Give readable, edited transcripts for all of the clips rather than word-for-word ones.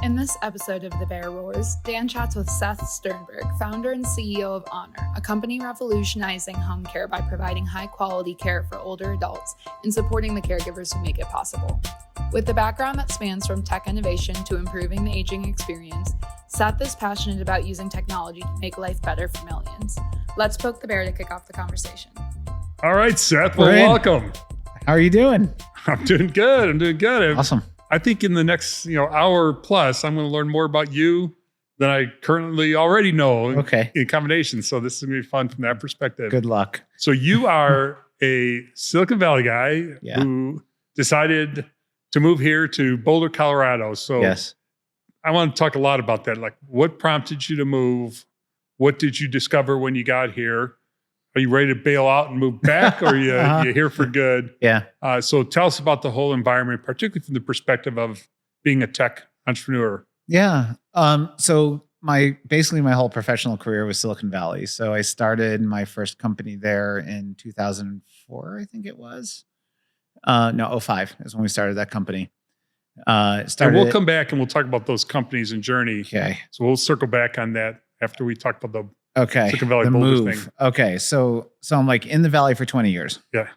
In this episode of The Bear Roars, Dan chats with Seth Sternberg, founder and CEO of Honor, a company revolutionizing home care by providing high-quality care for older adults and supporting the caregivers who make it possible. With a background that spans from tech innovation to improving the aging experience, Seth is passionate about using technology to make life better for millions. Let's poke the bear to kick off the conversation. All right, Seth, welcome. How are you doing? I'm doing good. Awesome. I think in the next hour plus, I'm going to learn more about you than I currently already know in combination. So this is going to be fun from that perspective. Good luck. So you are a Silicon Valley guy who decided to move here to Boulder, Colorado. So yes. I want to talk a lot about that. Like, what prompted you to move? What did you discover when you got here? Are you ready to bail out and move back, or are you here for good? Yeah. So tell us about the whole environment, particularly from the perspective of being a tech entrepreneur. Yeah. So my whole professional career was Silicon Valley. So I started my first company there in 2004, I think it was. 05 is when we started that company. And we'll come back and we'll talk about those companies and journey. Okay. So we'll circle back on that after we talk about the Silicon Valley the Boulder move. thing. Okay. So I'm like in the Valley for 20 years. Yeah.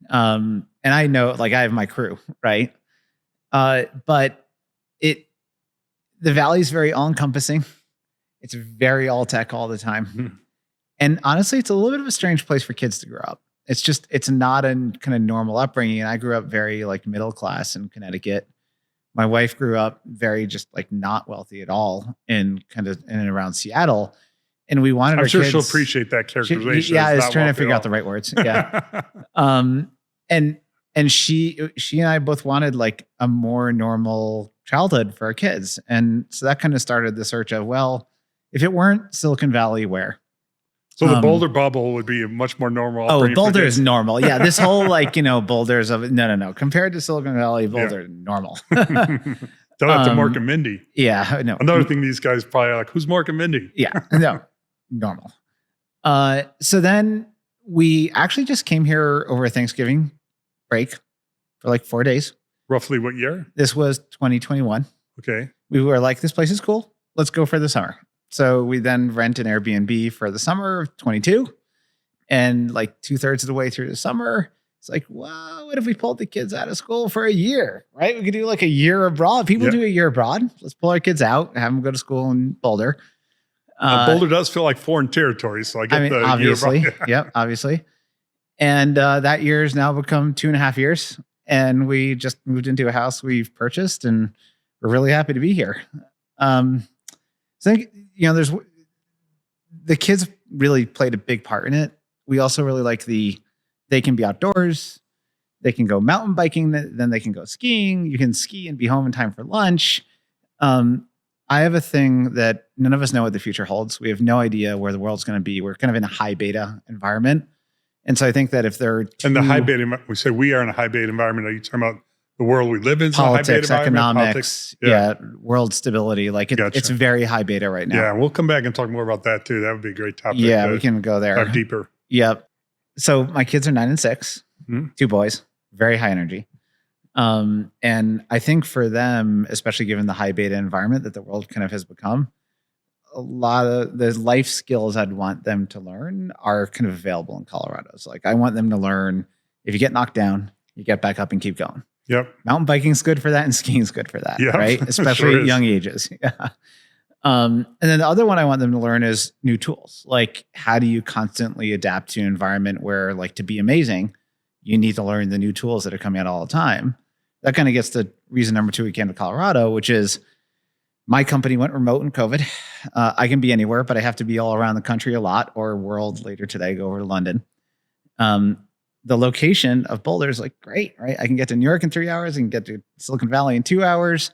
And I know, like, I have my crew, right? But the Valley's very all-encompassing. It's very all tech all the time. Mm-hmm. And honestly, it's a little bit of a strange place for kids to grow up. It's not a kind of normal upbringing. And I grew up very like middle class in Connecticut. My wife grew up very just like not wealthy at all in and around Seattle. And we wanted I'm sure kids, she'll appreciate that characterization. I was trying to figure out the right words. Yeah. And she and I both wanted like a more normal childhood for our kids. And so that kind of started the search of, well, if it weren't Silicon Valley, where? So the Boulder bubble would be a much more normal. Oh, Boulder is normal. Yeah. This whole Boulders of no. Compared to Silicon Valley, Boulder normal. Tell that to Mark and Mindy. Yeah. No. Another thing these guys probably are like, who's Mark and Mindy? Yeah. No. Normal. So then we actually just came here over Thanksgiving break for like 4 days. Roughly what year? This was 2021. Okay. We were like, this place is cool. Let's go for the summer. So we then rent an Airbnb for the summer of 22. And like 2/3 of the way through the summer, it's like, wow, what if we pulled the kids out of school for a year, right? We could do like a year abroad. People do a year abroad. Let's pull our kids out, have them go to school in Boulder. Boulder does feel like foreign territory. So I get the obviously. year abroad. Yep, obviously. And that year has now become 2.5 years. And we just moved into a house we've purchased, and we're really happy to be here. So I think, there's the kids really played a big part in it. We also really like they can be outdoors. They can go mountain biking. Then they can go skiing. You can ski and be home in time for lunch. I have a thing that none of us know what the future holds. We have no idea where the world's going to be. We're kind of in a high beta environment. And so I think that if there are and the high beta, we say we are in a high beta environment. Are you talking about the world we live in? Politics, economics, world stability. Like it's very high beta right now. Yeah, we'll come back and talk more about that too. That would be a great topic. Yeah, we can go there. Dive deeper. Yep. So my kids are 9 and 6, 2 boys, very high energy. And I think for them, especially given the high beta environment that the world kind of has become, a lot of the life skills I'd want them to learn are kind of available in Colorado. So like I want them to learn, if you get knocked down, you get back up and keep going. Yep. Mountain biking's good for that and skiing's good for that, right? Especially at young ages. Yeah. And then the other one I want them to learn is new tools. Like, how do you constantly adapt to an environment where, like, to be amazing, you need to learn the new tools that are coming out all the time. That kind of gets to reason number 2 we came to Colorado, which is my company went remote in COVID. I can be anywhere, but I have to be all around the country a lot, or world later today, go over to London. The location of Boulder is like great, right? I can get to New York in 3 hours. I can get to Silicon Valley in 2 hours.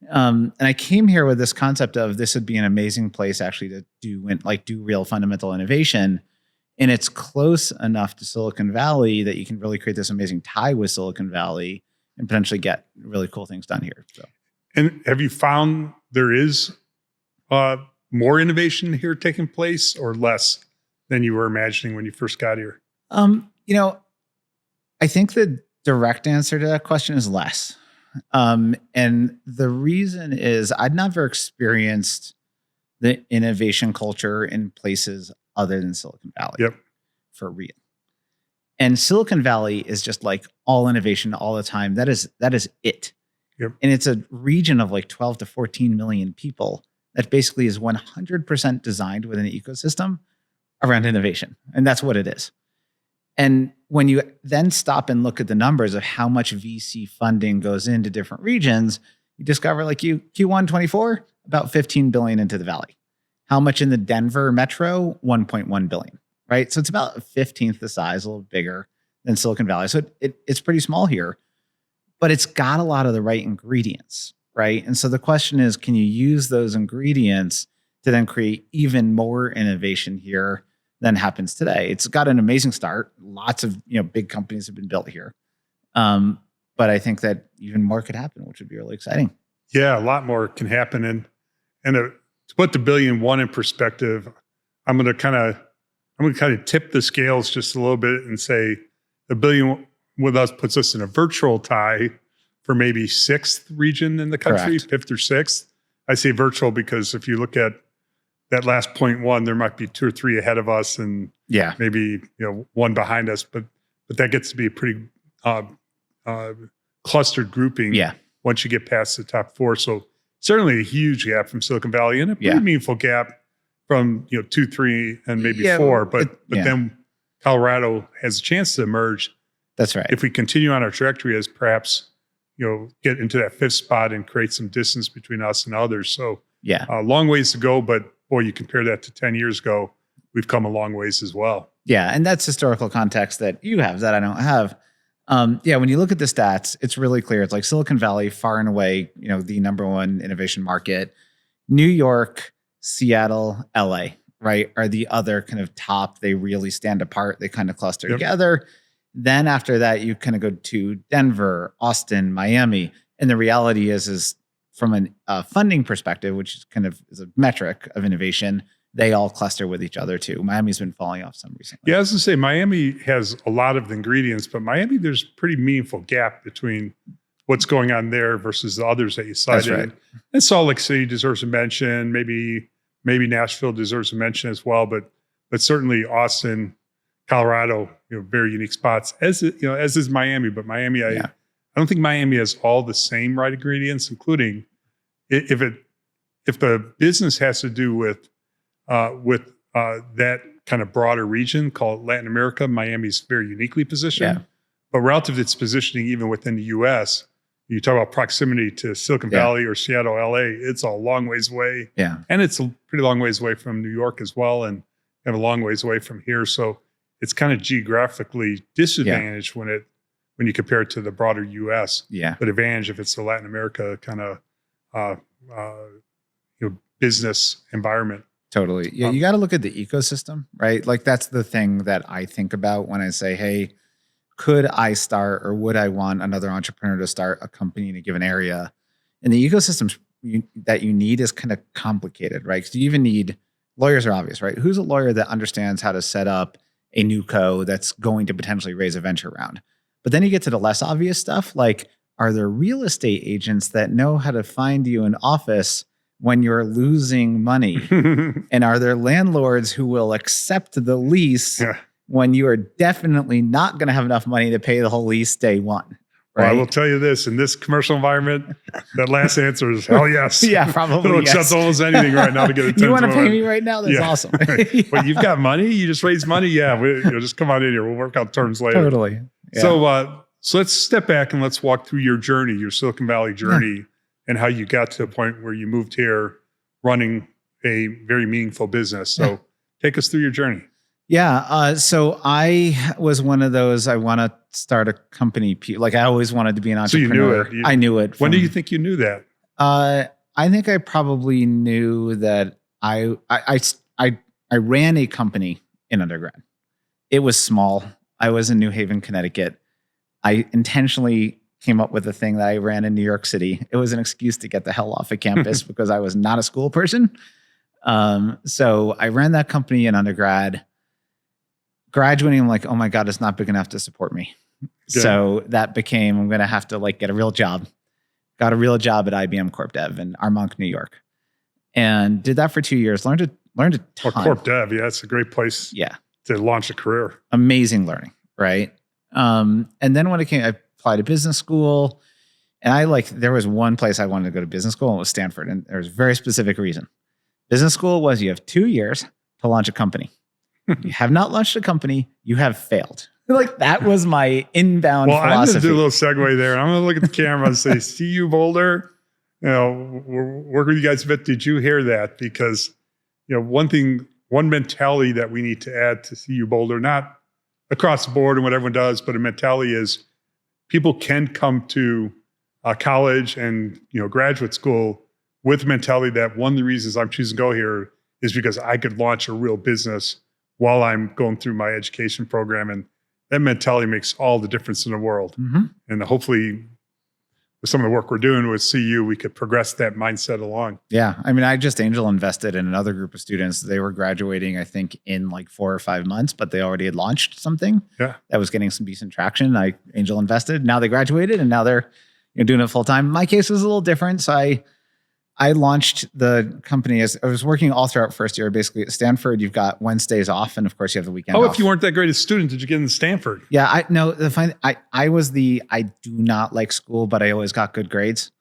And I came here with this concept of this would be an amazing place actually to do real fundamental innovation. And it's close enough to Silicon Valley that you can really create this amazing tie with Silicon Valley and potentially get really cool things done here. So. And have you found there is more innovation here taking place or less than you were imagining when you first got here? I think the direct answer to that question is less. And the reason is I'd never experienced the innovation culture in places other than Silicon Valley. Yep. For real. And Silicon Valley is just like all innovation all the time. That is it. Yep. And it's a region of like 12 to 14 million people that basically is 100% designed with an ecosystem around innovation. And that's what it is. And when you then stop and look at the numbers of how much VC funding goes into different regions, you discover like Q1 24, about 15 billion into the Valley. How much in the Denver metro? 1.1 billion, right? So it's about a 15th the size, a little bigger than Silicon Valley. So it's pretty small here, but it's got a lot of the right ingredients, right? And so the question is, can you use those ingredients to then create even more innovation here than happens today? It's got an amazing start. Lots of big companies have been built here. But I think that even more could happen, which would be really exciting. Yeah, a lot more can happen. And to put the 1 billion in perspective, I'm going to kind of tip the scales just a little bit and say the 1 billion with us puts us in a virtual tie for maybe 6th region in the country, Correct. 5th or 6th. I say virtual because if you look at that last 0.1, there might be 2 or 3 ahead of us and maybe 1 behind us, but that gets to be a pretty clustered grouping once you get past the top 4. So certainly a huge gap from Silicon Valley and a pretty meaningful gap from 2, 3, and maybe 4. But then Colorado has a chance to emerge. That's right. If we continue on our trajectory as perhaps get into that 5th spot and create some distance between us and others. So long ways to go, but boy, you compare that to 10 years ago, we've come a long ways as well. Yeah, and that's historical context that you have that I don't have. When you look at the stats, it's really clear. It's like Silicon Valley, far and away, the number 1 innovation market. New York, Seattle, LA, right, are the other kind of top. They really stand apart. They kind of cluster together. Then after that, you kind of go to Denver, Austin, Miami. And the reality is from a funding perspective, which is kind of is a metric of innovation, they all cluster with each other too. Miami's been falling off some recently. Yeah, I was going to say, Miami has a lot of the ingredients, but Miami, there's a pretty meaningful gap between what's going on there versus the others that you cited. That's right. And Salt Lake City deserves a mention. Maybe Nashville deserves a mention as well, but certainly Austin, Colorado, very unique spots, as is Miami. But Miami, I don't think Miami has all the same right ingredients, including if the business has to do with that kind of broader region called Latin America. Miami's very uniquely positioned, but relative to its positioning, even within the U.S., you talk about proximity to Silicon Valley or Seattle, LA, it's a long ways away. Yeah. And it's a pretty long ways away from New York as well, and a long ways away from here. So it's kind of geographically disadvantaged when you compare it to the broader U.S. Yeah. But advantage if it's the Latin America kind of business environment. Totally. Yeah, you got to look at the ecosystem, right? Like that's the thing that I think about when I say, hey, could I start or would I want another entrepreneur to start a company in a given area? And the ecosystems that you need is kind of complicated, right? Because you even need lawyers are obvious, right? Who's a lawyer that understands how to set up a new co that's going to potentially raise a venture round? But then you get to the less obvious stuff, like are there real estate agents that know how to find you an office when you're losing money? And are there landlords who will accept the lease when you are definitely not going to have enough money to pay the whole lease day one? Right? Well, I will tell you this, in this commercial environment, that last answer is hell yes. Yeah, probably. We'll accept almost anything right now to get a 10 You want to pay me right now? That's awesome. But you've got money? You just raised money? Yeah, just come on in here. We'll work out terms later. Totally. Yeah. So let's step back and let's walk through your journey, your Silicon Valley journey, and how you got to the point where you moved here running a very meaningful business. So take us through your journey. Yeah. So I was one of those, I want to start a company. Like I always wanted to be an entrepreneur. So you knew it. I knew it. When do you think you knew that? I think I probably knew that I ran a company in undergrad. It was small. I was in New Haven, Connecticut. I intentionally came up with a thing that I ran in New York City. It was an excuse to get the hell off of campus because I was not a school person. So I ran that company in undergrad. Graduating, I'm like, oh my God, it's not big enough to support me. Yeah. So that became, I'm going to have to like get a real job. got a real job at IBM Corp Dev in Armonk, New York, and did that for 2 years. Learned a ton. Well, Corp Dev, yeah, it's a great place. Yeah, to launch a career. Amazing learning, right? And then when I applied to business school, and there was one place I wanted to go to business school, and it was Stanford, and there was a very specific reason. Business school was you have 2 years to launch a company. You have not launched a company, you have failed. That was my inbound philosophy. I'm going to do a little segue there. I'm going to look at the camera and say, see you, Boulder. We're working with you guys a bit. Did you hear that? Because, one mentality that we need to add to CU Boulder, not across the board and what everyone does, but a mentality is people can come to college and graduate school with the mentality that one of the reasons I'm choosing to go here is because I could launch a real business while I'm going through my education program. And that mentality makes all the difference in the world. Mm-hmm. And hopefully with some of the work we're doing with CU, we could progress that mindset along. Yeah. I mean, I just angel invested in another group of students. They were graduating, I think, in 4 or 5 months, but they already had launched something that was getting some decent traction. I angel invested. Now they graduated and now they're doing it full time. My case was a little different. So I launched the company as I was working all throughout first year. Basically at Stanford, you've got Wednesdays off, and of course you have the weekend off. If you weren't that great a student, did you get into Stanford? Yeah, I do not like school, but I always got good grades.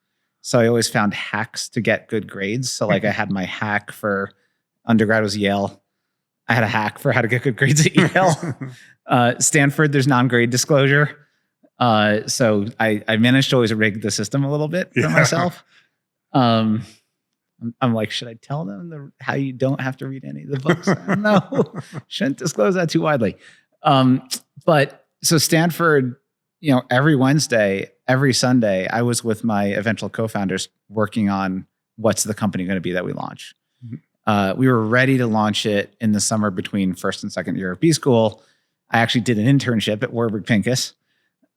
So I always found hacks to get good grades. So I had my hack for undergrad was Yale. I had a hack for how to get good grades at Yale. Stanford, there's non-grade disclosure. So I managed to always rig the system a little bit for myself. I'm like, should I tell them how you don't have to read any of the books? No, shouldn't disclose that too widely. But so Stanford, every Wednesday, every Sunday, I was with my eventual co-founders working on what's the company going to be that we launch. Mm-hmm. We were ready to launch it in the summer between first and second year of B school. I actually did an internship at Warburg Pincus.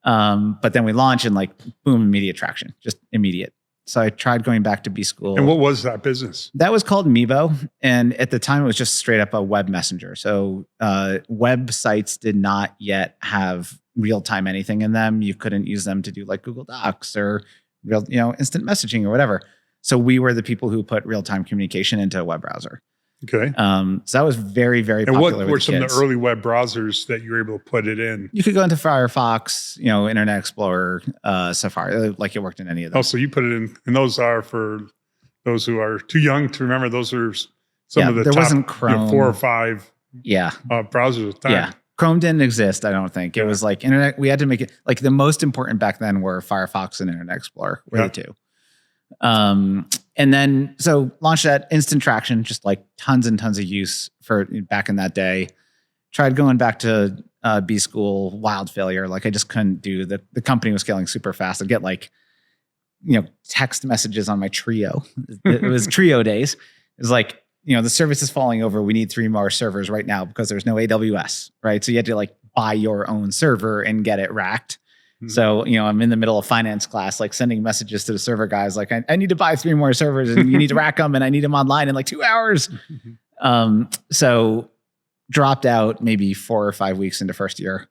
But then we launched and boom, immediate traction, just immediate. So I tried going back to B school. And what was that business? That was called Meebo. And at the time, it was just straight up a web messenger. So websites did not yet have real-time anything in them. You couldn't use them to do Google Docs or instant messaging or whatever. So we were the people who put real-time communication into a web browser. Okay. So that was very, very popular. And what were some of the early web browsers that you were able to put it in? You could go into Firefox, Internet Explorer, Safari, like it worked in any of them. Oh, so you put it in, and those are for those who are too young to remember. Those are some of the there top wasn't Chrome. 4 or 5 browsers at the time. Yeah. Chrome didn't exist, I don't think. It was Internet. We had to make it the most important back then were Firefox and Internet Explorer were the two. And then, so launched that, instant traction, just tons and tons of use for back in that day. Tried going back to B school, wild failure. I just couldn't do the company was scaling super fast. I'd get text messages on my Trio. It was Trio days. It was the service is falling over. We need 3 more servers right now because there's no AWS, right? So you had to buy your own server and get it racked. So, I'm in the middle of finance class, sending messages to the server guys, I need to buy 3 more servers and you need to rack them and I need them online in 2 hours. So dropped out maybe 4 or 5 weeks into first year.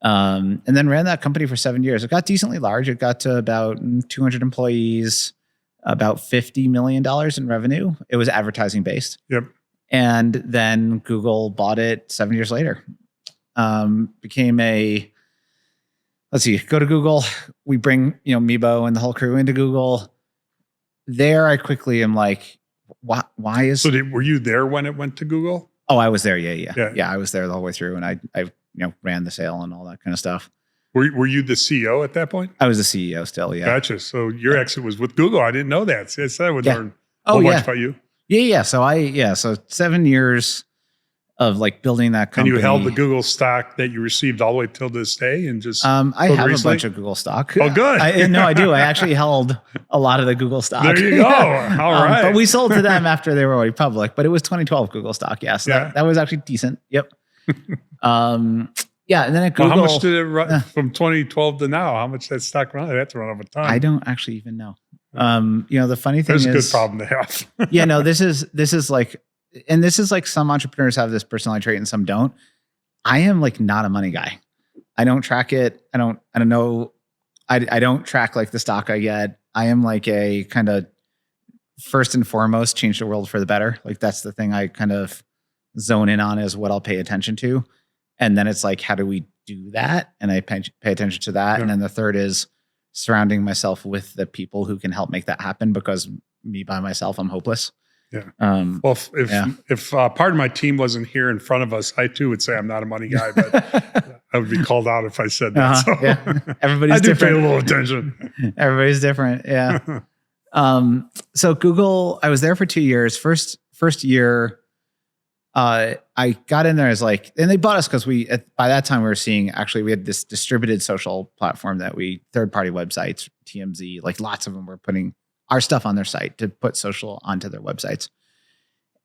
And then ran that company for 7 years. It got decently large. It got to about 200 employees, about $50 million in revenue. It was advertising based. Yep. And then Google bought it 7 years later. Became go to Google. We bring, Meebo and the whole crew into Google. There, I quickly am why is... So were you there when it went to Google? Oh, I was there. Yeah. I was there the whole way through, and I ran the sale and all that kind of stuff. Were you the CEO at that point? I was the CEO still, yeah. Gotcha. So your exit was with Google. I didn't know that. See, I said I would learn a whole bunch about you. Yeah. So 7 years of building that company. And you held the Google stock that you received all the way till this day, and just I have recently? A bunch of Google stock. Oh, good. I do. I actually held a lot of the Google stock. There you go. All right. But we sold to them after they were already public. But it was 2012 Google stock. Yeah, so that was actually decent. Yep. And then at Google, how much did it run from 2012 to now? How much that stock run? That's run over time. I don't actually even know. The funny thing is, a good problem to have. This is some entrepreneurs have this personality trait and some don't. I am not a money guy. I don't track it. I don't know. I don't track the stock I get. am like a kind of first and foremost change the world for the better. Like that's the thing I kind of zone in on is what I'll pay attention to. And then it's like, how do we do that? And I pay attention to that. Yeah. And then the third is surrounding myself with the people who can help make that happen, because me by myself, I'm hopeless. Yeah. Well, if part of my team wasn't here in front of us, I too would say I'm not a money guy, but I would be called out if I said that. So. Yeah. Everybody's I do different. pay a little attention. Everybody's different. Yeah. So Google, I was there for 2 years. First year, I got in there as like, and they bought us because by that time we were seeing, actually we had this distributed social platform that third-party websites, TMZ, like lots of them were putting our stuff on their site to put social onto their websites.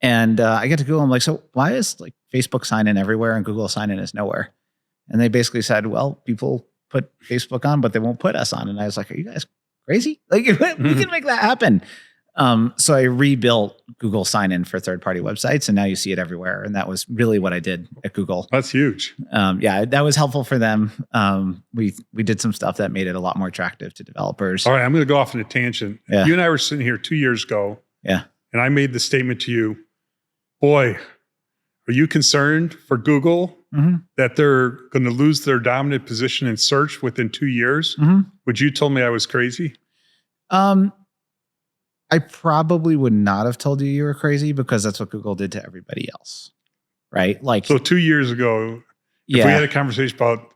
And I get to Google, I'm like, so why is like Facebook sign in everywhere and Google sign in is nowhere? And they basically said, well, people put Facebook on, but they won't put us on. And I was like, are you guys crazy? Like we can make that happen. So I rebuilt Google sign-in for third-party websites, and now you see it everywhere. And that was really what I did at Google. That's huge. Yeah, that was helpful for them. We did some stuff that made it a lot more attractive to developers. All right, I'm going to go off on a tangent. Yeah. You and I were sitting here 2 years ago. Yeah. And I made the statement to you, boy, are you concerned for Google that they're going to lose their dominant position in search within 2 years? Would you told me I was crazy? I probably would not have told you were crazy, because that's what Google did to everybody else, right? Like, so 2 years ago, if we had a conversation about,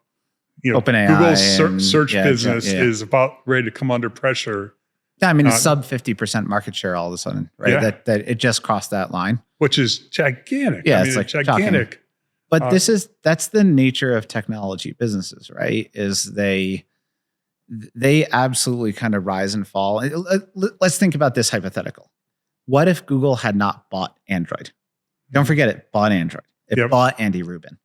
OpenAI, Google's search business is about ready to come under pressure. Yeah, I mean, it's sub 50% market share all of a sudden, right? Yeah. That it just crossed that line, which is gigantic. Yeah, it's like gigantic. Shocking. But that's the nature of technology businesses, right? Is they absolutely kind of rise and fall. Let's think about this hypothetical. What if Google had not bought Android? Don't forget it bought Android. It bought Andy Rubin.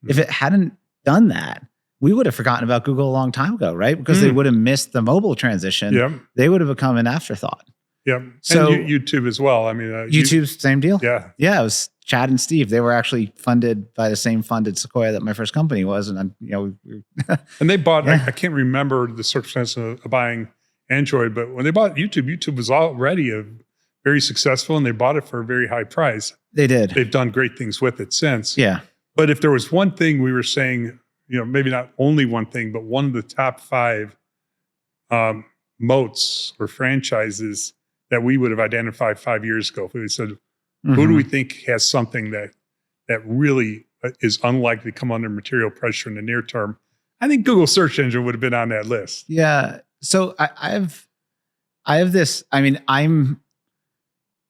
If it hadn't done that, we would have forgotten about Google a long time ago, right? Because they would have missed the mobile transition. They would have become an afterthought. Yeah. So and YouTube as well. I mean, YouTube's same deal. Yeah. Yeah. It was Chad and Steve. They were actually funded by the same funded Sequoia that my first company was. And and they bought, I can't remember the circumstance of buying Android, but when they bought YouTube, YouTube was already very successful, and they bought it for a very high price. They did. They've done great things with it since. Yeah. But if there was one thing we were saying, maybe not only one thing, but one of the top 5 moats or franchises that we would have identified 5 years ago. If we said, who do we think has something that really is unlikely to come under material pressure in the near term? I think Google search engine would have been on that list. Yeah. So I have this, I mean, I'm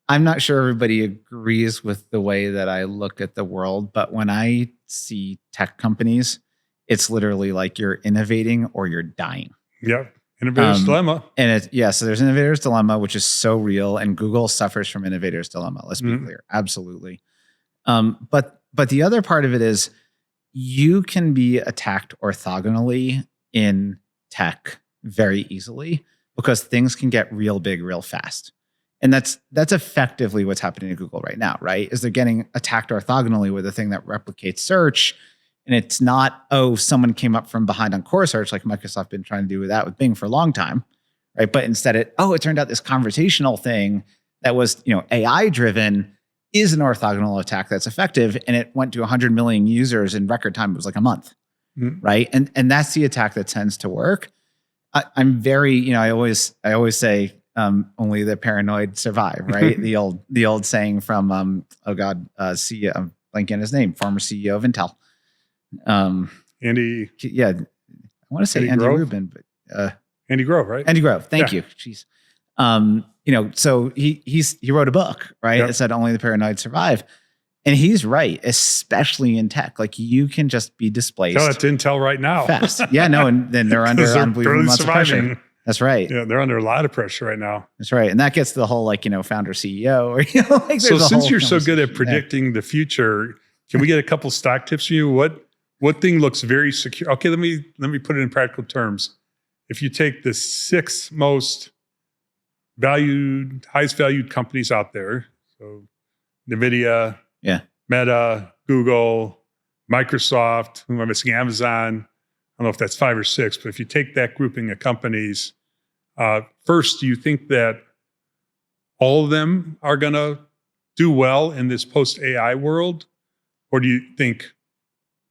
not sure everybody agrees with the way that I look at the world, but when I see tech companies, it's literally like you're innovating or you're dying. Yep. Innovator's dilemma. And so there's innovator's dilemma, which is so real, and Google suffers from innovator's dilemma. Let's be clear. Absolutely. But the other part of it is you can be attacked orthogonally in tech very easily, because things can get real big real fast. And that's effectively what's happening to Google right now, right? Is they're getting attacked orthogonally with a thing that replicates search. And it's not, someone came up from behind on core search, like Microsoft been trying to do with that with Bing for a long time, right? But instead it turned out this conversational thing that was, AI driven is an orthogonal attack that's effective. And it went to 100 million users in record time. It was like a month, right? And that's the attack that tends to work. I'm very, I always say, only the paranoid survive, right? the old saying from, CEO, I'm blanking on his name, former CEO of Intel. Andy. Yeah. I want to say Andy Rubin, but Andy Grove, right? Andy Grove. Thank you. Jeez. So he wrote a book, right? It said only the paranoid survive. And he's right, especially in tech. Like you can just be displaced. Tell it to Intel right now. Fast. Yeah, no, and then they're under unbelievable amounts of pressure. That's right. Yeah, they're under a lot of pressure right now. That's right. And that gets to the whole founder CEO or so since you're so good at predicting the future, can we get a couple stock tips from you? What thing looks very secure? Okay, let me put it in practical terms. If you take the 6 most highest valued companies out there, so NVIDIA, Meta, Google, Microsoft, who am I missing? Amazon. I don't know if that's 5 or 6, but if you take that grouping of companies, First, do you think that all of them are going to do well in this post-AI world? Or do you think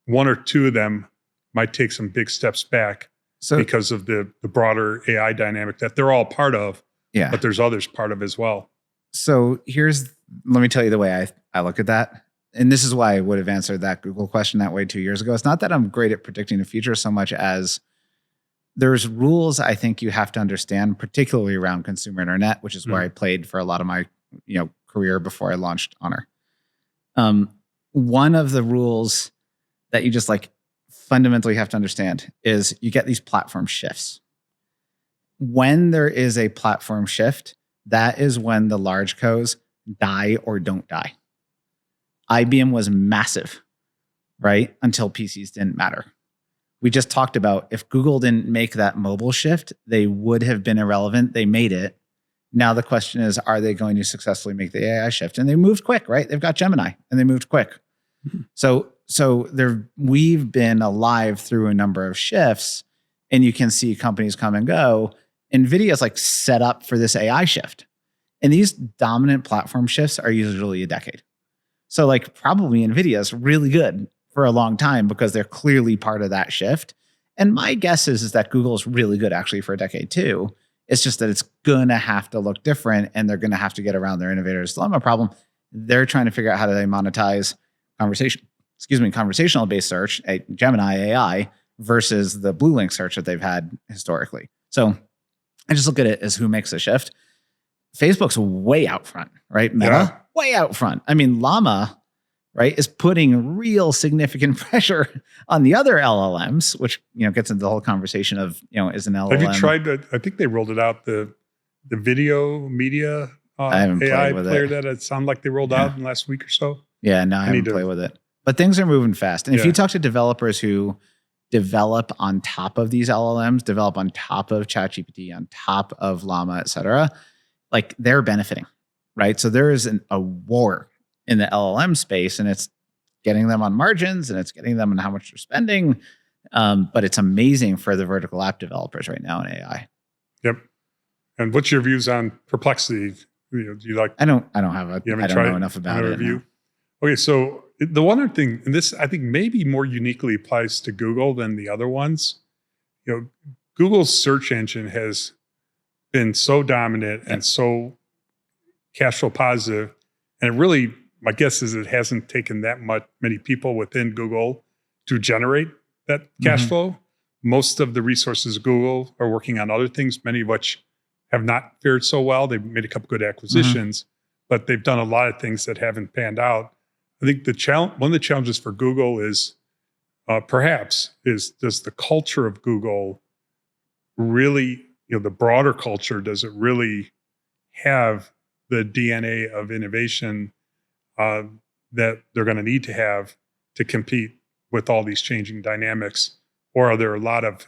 one or two of them might take some big steps back because of the broader AI dynamic that they're all part of, but there's others part of as well? So let me tell you the way I look at that. And this is why I would have answered that Google question that way 2 years ago. It's not that I'm great at predicting the future so much as there's rules I think you have to understand, particularly around consumer internet, which is where I played for a lot of my career before I launched Honor. One of the rules that you just fundamentally have to understand is you get these platform shifts. When there is a platform shift, that is when the large cos die or don't die. IBM was massive, right? Until PCs didn't matter. We just talked about if Google didn't make that mobile shift, they would have been irrelevant. They made it. Now the question is, are they going to successfully make the AI shift? And they moved quick, right? They've got Gemini and they moved quick. Mm-hmm. So we've been alive through a number of shifts, and you can see companies come and go. NVIDIA is set up for this AI shift. And these dominant platform shifts are usually a decade. So probably NVIDIA is really good for a long time because they're clearly part of that shift. And my guess is that Google is really good actually for a decade too. It's just that it's going to have to look different, and they're going to have to get around their innovators dilemma problem. They're trying to figure out how do they monetize conversational based search, Gemini AI versus the blue link search that they've had historically. So I just look at it as who makes the shift. Facebook's way out front, right? Meta, way out front. I mean, Llama, right, is putting real significant pressure on the other LLMs, which gets into the whole conversation of is an LLM. Have you tried? I think they rolled it out the video media AI player that it sounded like they rolled out in the last week or so. Yeah, no, I haven't played with it, but things are moving fast. And if you talk to developers who develop on top of these LLMs, develop on top of ChatGPT, on top of Llama, et cetera, they're benefiting, right? So there is a war in the LLM space, and it's getting them on margins, and it's getting them on how much they're spending. But it's amazing for the vertical app developers right now in AI. Yep. And what's your views on Perplexity? Do you like? I don't have a. You haven't I don't tried know enough about it. Review? Okay, so the one other thing, and this I think maybe more uniquely applies to Google than the other ones. Google's search engine has been so dominant and so cash flow positive, and it really, my guess is it hasn't taken that many people within Google to generate that cash flow. Most of the resources of Google are working on other things, many of which have not fared so well. They've made a couple good acquisitions, but they've done a lot of things that haven't panned out. I think one of the challenges for Google is does the culture of Google really, the broader culture, does it really have the DNA of innovation that they're going to need to have to compete with all these changing dynamics? Or are there a lot of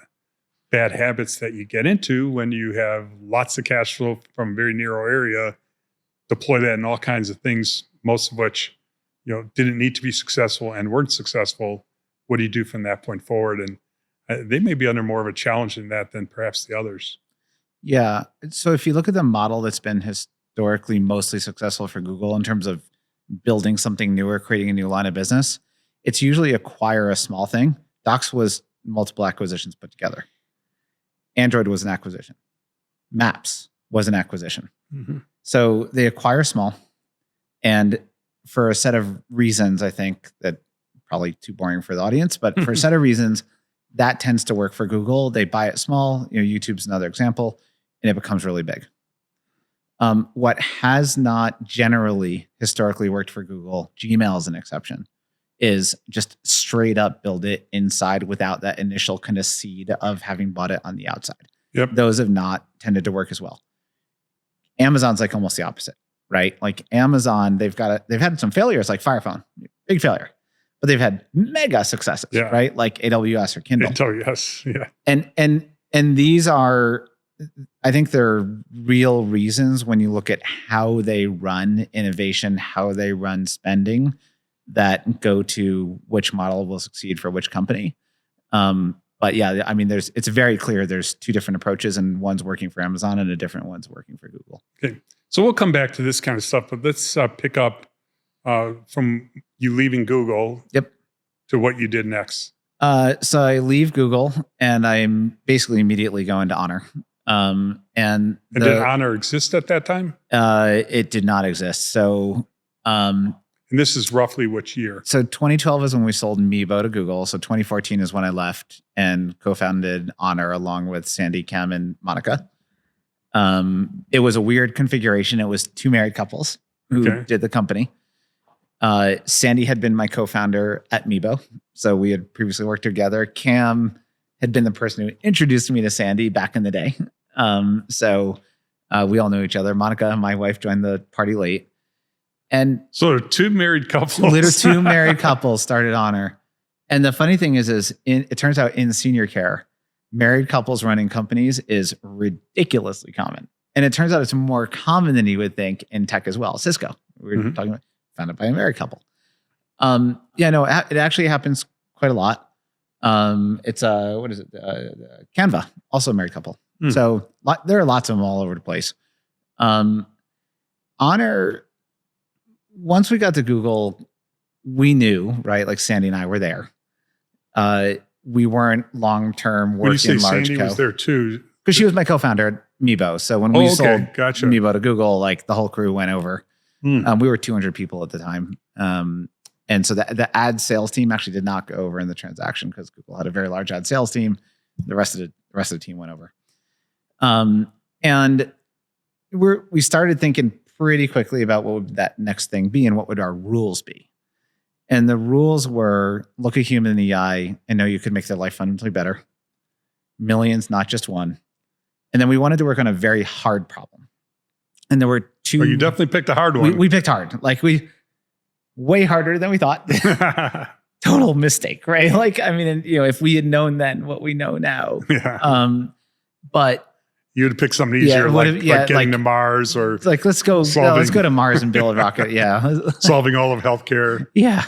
bad habits that you get into when you have lots of cash flow from a very narrow area, deploy that in all kinds of things, most of which didn't need to be successful and weren't successful? What do you do from that point forward? And they may be under more of a challenge in that than perhaps the others. Yeah. So if you look at the model that's been historically mostly successful for Google in terms of building something new or creating a new line of business, it's usually acquire a small thing. Docs was multiple acquisitions put together. Android was an acquisition. Maps was an acquisition. So they acquire small, and for a set of reasons, I think that probably too boring for the audience, but for a set of reasons, that tends to work for Google. They buy it small. YouTube's another example, and it becomes really big. What has not generally historically worked for Google, Gmail is an exception, is just straight up build it inside without that initial kind of seed of having bought it on the outside. Yep. Those have not tended to work as well. Amazon's almost the opposite, right? Amazon, they've had some failures like Fire Phone, big failure, but they've had mega successes, right? Like AWS or Kindle. AWS, yeah. And these are, I think they're real reasons when you look at how they run innovation, how they run spending, that go to which model will succeed for which company. But yeah, I mean, it's very clear there's two different approaches, and one's working for Amazon and a different one's working for Google. Okay. So we'll come back to this kind of stuff, but let's pick up from you leaving Google to what you did next. So I leave Google and I'm basically immediately going to Honor. And did Honor exist at that time? It did not exist. So, and this is roughly which year? So 2012 is when we sold Meebo to Google. So 2014 is when I left and co-founded Honor along with Sandy, Cam, and Monica. It was a weird configuration. It was two married couples who did the company. Sandy had been my co-founder at Meebo. So we had previously worked together. Cam had been the person who introduced me to Sandy back in the day. So we all knew each other. Monica, my wife, joined the party late. And so two married couples. Literally two married couples started Honor. And the funny thing is it turns out in senior care, married couples running companies is ridiculously common. And it turns out it's more common than you would think in tech as well. Cisco, we were talking about, founded by a married couple. It actually happens quite a lot. It's what is it? Canva, also a married couple. So there are lots of them all over the place. Honor, once we got to Google, we knew, right? Like Sandy and I were there. We weren't long-term working when you say large Sandy was there too, because she was my co-founder at Meebo. So when we sold Meebo to Google, like the whole crew went over. We were 200 people at the time. And so the ad sales team actually did not go over in the transaction because Google had a very large ad sales team. The rest of the team went over. And we started thinking pretty quickly about what would that next thing be and what would our rules be. And the rules were look a human in the eye and know you could make their life fundamentally better. Millions, not just one. And then we wanted to work on a very hard problem. And there were two. Well, you definitely picked a hard one. We picked hard. Like way harder than we thought. Total mistake, right? Like, I mean, if we had known then what we know now. Yeah. But you would pick something easier, like getting to Mars or like let's go to Mars and build a rocket. Yeah. Solving all of healthcare. Yeah.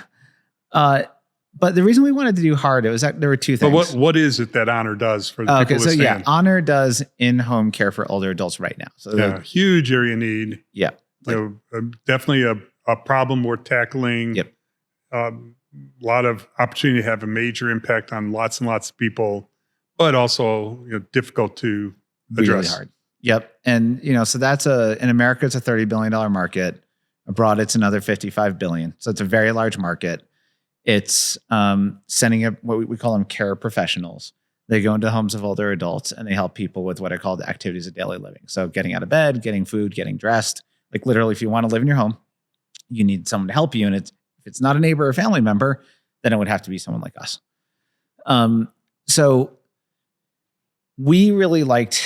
But the reason we wanted to do hard, it was that there were two things. But what is it that Honor does for the people listening? Yeah, Honor does in-home care for older adults right now. So huge area need. Yeah. Definitely a problem worth tackling. Yep. A lot of opportunity to have a major impact on lots and lots of people, but also difficult to address. Really hard. Yep. And so that's in America, it's a $30 billion market. Abroad, it's another $55 billion. So it's a very large market. It's sending up what we call them care professionals. They go into homes of older adults and they help people with what I call the activities of daily living. So getting out of bed, getting food, getting dressed. Like literally, if you want to live in your home, you need someone to help you. And if it's not a neighbor or family member, then it would have to be someone like us. So we really liked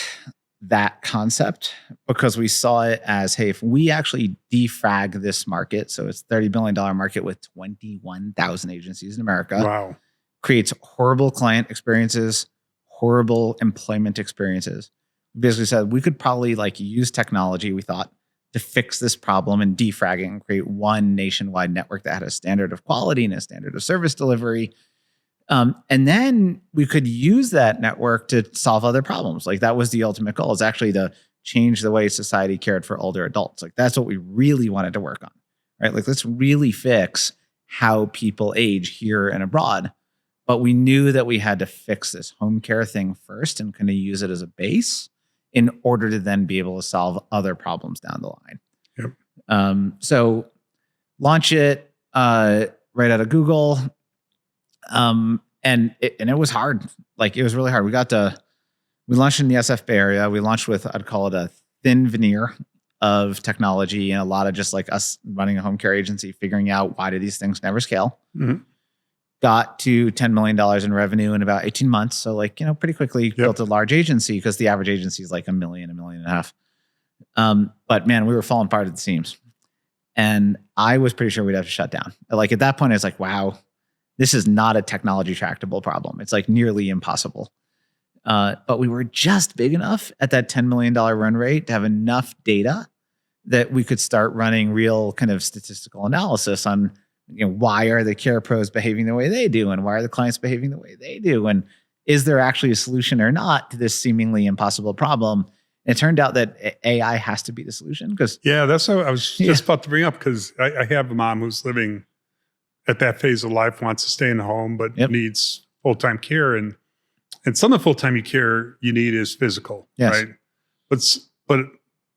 that concept because we saw it as, hey, if we actually defrag this market, so it's $30 billion market with 21,000 agencies in America. Wow. Creates horrible client experiences, horrible employment experiences. We basically said we could probably use technology, we thought, to fix this problem and defrag it and create one nationwide network that had a standard of quality and a standard of service delivery. And then we could use that network to solve other problems. Like that was the ultimate goal, is actually to change the way society cared for older adults. Like that's what we really wanted to work on, right? Like let's really fix how people age here and abroad. But we knew that we had to fix this home care thing first and kind of use it as a base in order to then be able to solve other problems down the line. Yep. So launch it right out of Google. And it was hard. Like it was really hard. We launched in the SF Bay Area. We launched with, I'd call it a thin veneer of technology and a lot of just like us running a home care agency, figuring out why do these things never scale. Mm-hmm. Got to $10 million in revenue in about 18 months. So pretty quickly built a large agency because the average agency is like $1 million, $1.5 million. But man, we were falling apart at the seams. And I was pretty sure we'd have to shut down. Like at that point, I was like, wow, this is not a technology tractable problem. It's like nearly impossible. But we were just big enough at that $10 million run rate to have enough data that we could start running real kind of statistical analysis on, why are the care pros behaving the way they do? And why are the clients behaving the way they do? And is there actually a solution or not to this seemingly impossible problem? And it turned out that AI has to be the solution because that's what I was just about to bring up, because I have a mom who's living at that phase of life, wants to stay in the home, but needs full-time care. And some of the full-time care you need is physical, right? But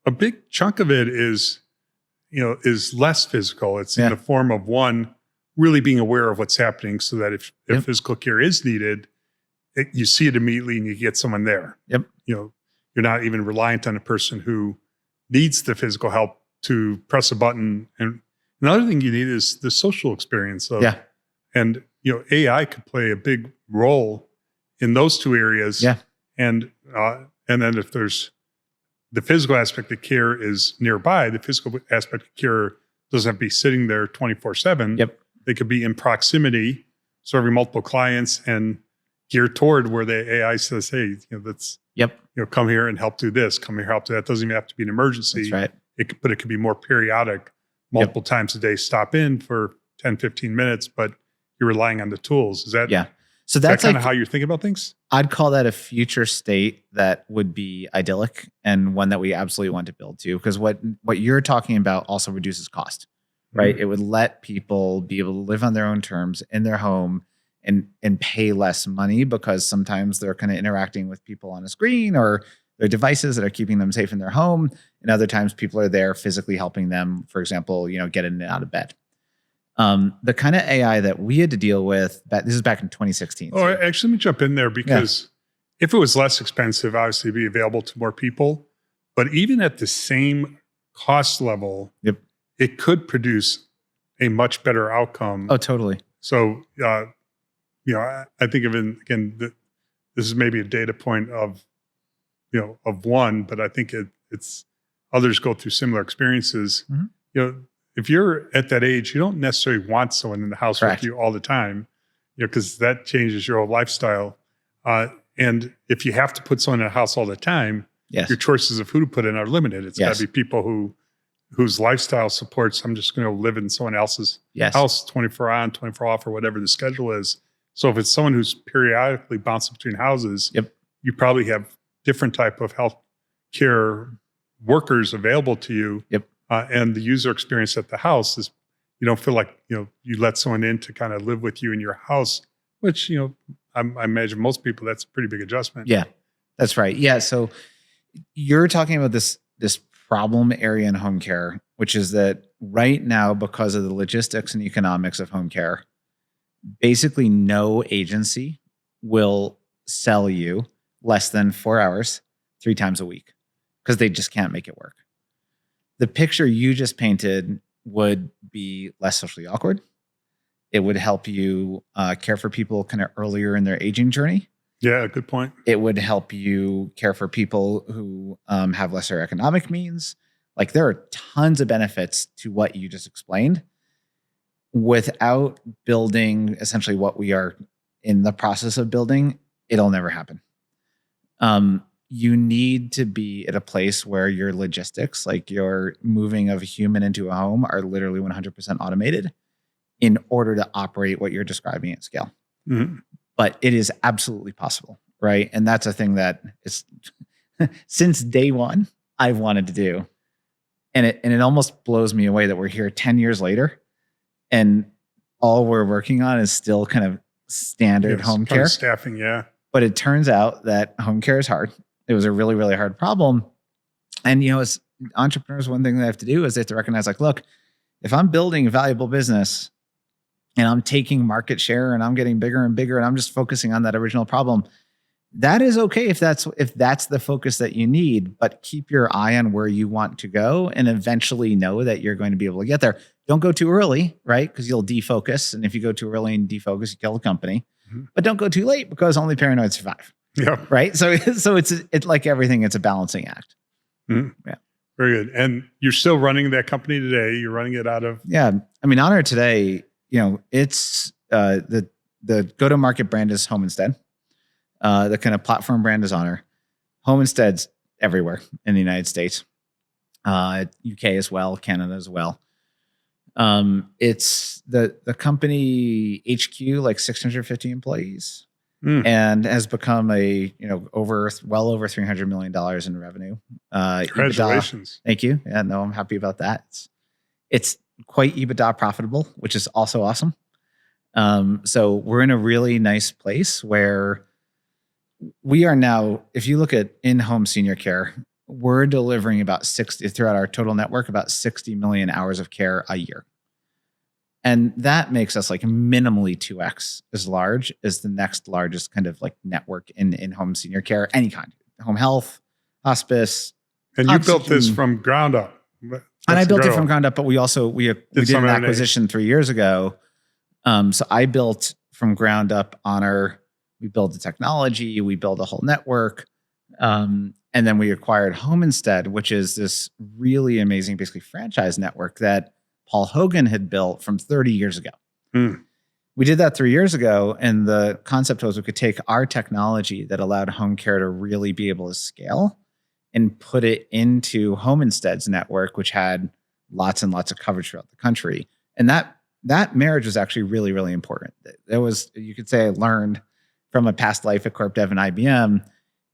a big chunk of it is less physical. It's in the form of, one, really being aware of what's happening, so that if physical care is needed, you see it immediately and you get someone there. You're not even reliant on a person who needs the physical help to press a button. And another thing you need is the social experience of, and AI could play a big role in those two areas. And then if there's the physical aspect of care is nearby, the physical aspect of care doesn't have to be sitting there 24/7. They could be in proximity, serving multiple clients, and geared toward where the AI says, hey, let's come here and help do this, come here, help do that. It doesn't even have to be an emergency. That's right. But it could be more periodic, multiple times a day, stop in for 10, 15 minutes, but you're relying on the tools. Is that, so that's kind of how you're thinking about things? I'd call that a future state that would be idyllic, and one that we absolutely want to build to, because what you're talking about also reduces cost, right? It would let people be able to live on their own terms in their home and pay less money, because sometimes they're kind of interacting with people on a screen or their devices that are keeping them safe in their home. And other times people are there physically helping them, for example, get in and out of bed. The kind of AI that we had to deal with, this is back in 2016. Oh, actually, let me jump in there, because if it was less expensive, obviously it'd be available to more people. But even at the same cost level, it could produce a much better outcome. Oh, totally. So, I think of it again. This is maybe a data point of one, but I think it's others go through similar experiences. If you're at that age, you don't necessarily want someone in the house with you all the time, because that changes your whole lifestyle. And if you have to put someone in a house all the time, your choices of who to put in are limited. It's got to be people whose lifestyle supports, I'm just going to live in someone else's house 24 on, 24 off, or whatever the schedule is. So if it's someone who's periodically bouncing between houses, you probably have different type of health care workers available to you. And the user experience at the house is, you don't feel like, you let someone in to kind of live with you in your house, which, I imagine most people, that's a pretty big adjustment. Yeah, that's right. Yeah. So you're talking about this problem area in home care, which is that right now, because of the logistics and economics of home care, basically no agency will sell you less than 4 hours 3 times a week, because they just can't make it work. The picture you just painted would be less socially awkward. It would help you care for people kind of earlier in their aging journey. Yeah, good point. It would help you care for people who have lesser economic means. Like, there are tons of benefits to what you just explained without building essentially what we are in the process of building. It'll never happen. You need to be at a place where your logistics, like your moving of a human into a home, are literally 100% automated in order to operate what you're describing at scale. But it is absolutely possible, right? And that's a thing that is since day one I've wanted to do. And it almost blows me away that we're here 10 years later and all we're working on is still kind of standard home care. Staffing, But it turns out that home care is hard. It was a really, really hard problem. And, as entrepreneurs, one thing they have to do is they have to recognize, like, look, if I'm building a valuable business and I'm taking market share and I'm getting bigger and bigger and I'm just focusing on that original problem, that is okay if that's the focus that you need, but keep your eye on where you want to go and eventually know that you're going to be able to get there. Don't go too early, right? Because you'll defocus. And if you go too early and defocus, you kill the company. But don't go too late, because only paranoid survive. Right. So it's like everything, it's a balancing act. Yeah. Very good. And you're still running that company today. You're running it out of. Yeah. I mean, Honor today, it's the go-to-market brand is Home Instead. The kind of platform brand is Honor. Home Instead's everywhere in the United States, UK as well, Canada as well. It's the company HQ, like 650 employees. and has become well over $300 million in revenue. Congratulations. EBITDA, thank you. Yeah, no, I'm happy about that. It's quite EBITDA profitable, which is also awesome. So we're in a really nice place where we are now, if you look at in-home senior care, we're delivering about 60 throughout our total network, about 60 million hours of care a year. And that makes us like minimally 2x as large as the next largest kind of like network in-home senior care, any kind, home health, hospice. And you built this from ground up. And I built it from ground up, but we did an acquisition 3 years ago. So I built from ground up Honor. We built the technology, we built a whole network. And then we acquired Home Instead, which is this really amazing, basically franchise network that Paul Hogan had built from 30 years ago. We did that 3 years ago. And the concept was we could take our technology that allowed home care to really be able to scale and put it into Home Instead's network, which had lots and lots of coverage throughout the country. And that marriage was actually really, really important. That was, you could say I learned from a past life at Corp Dev and IBM,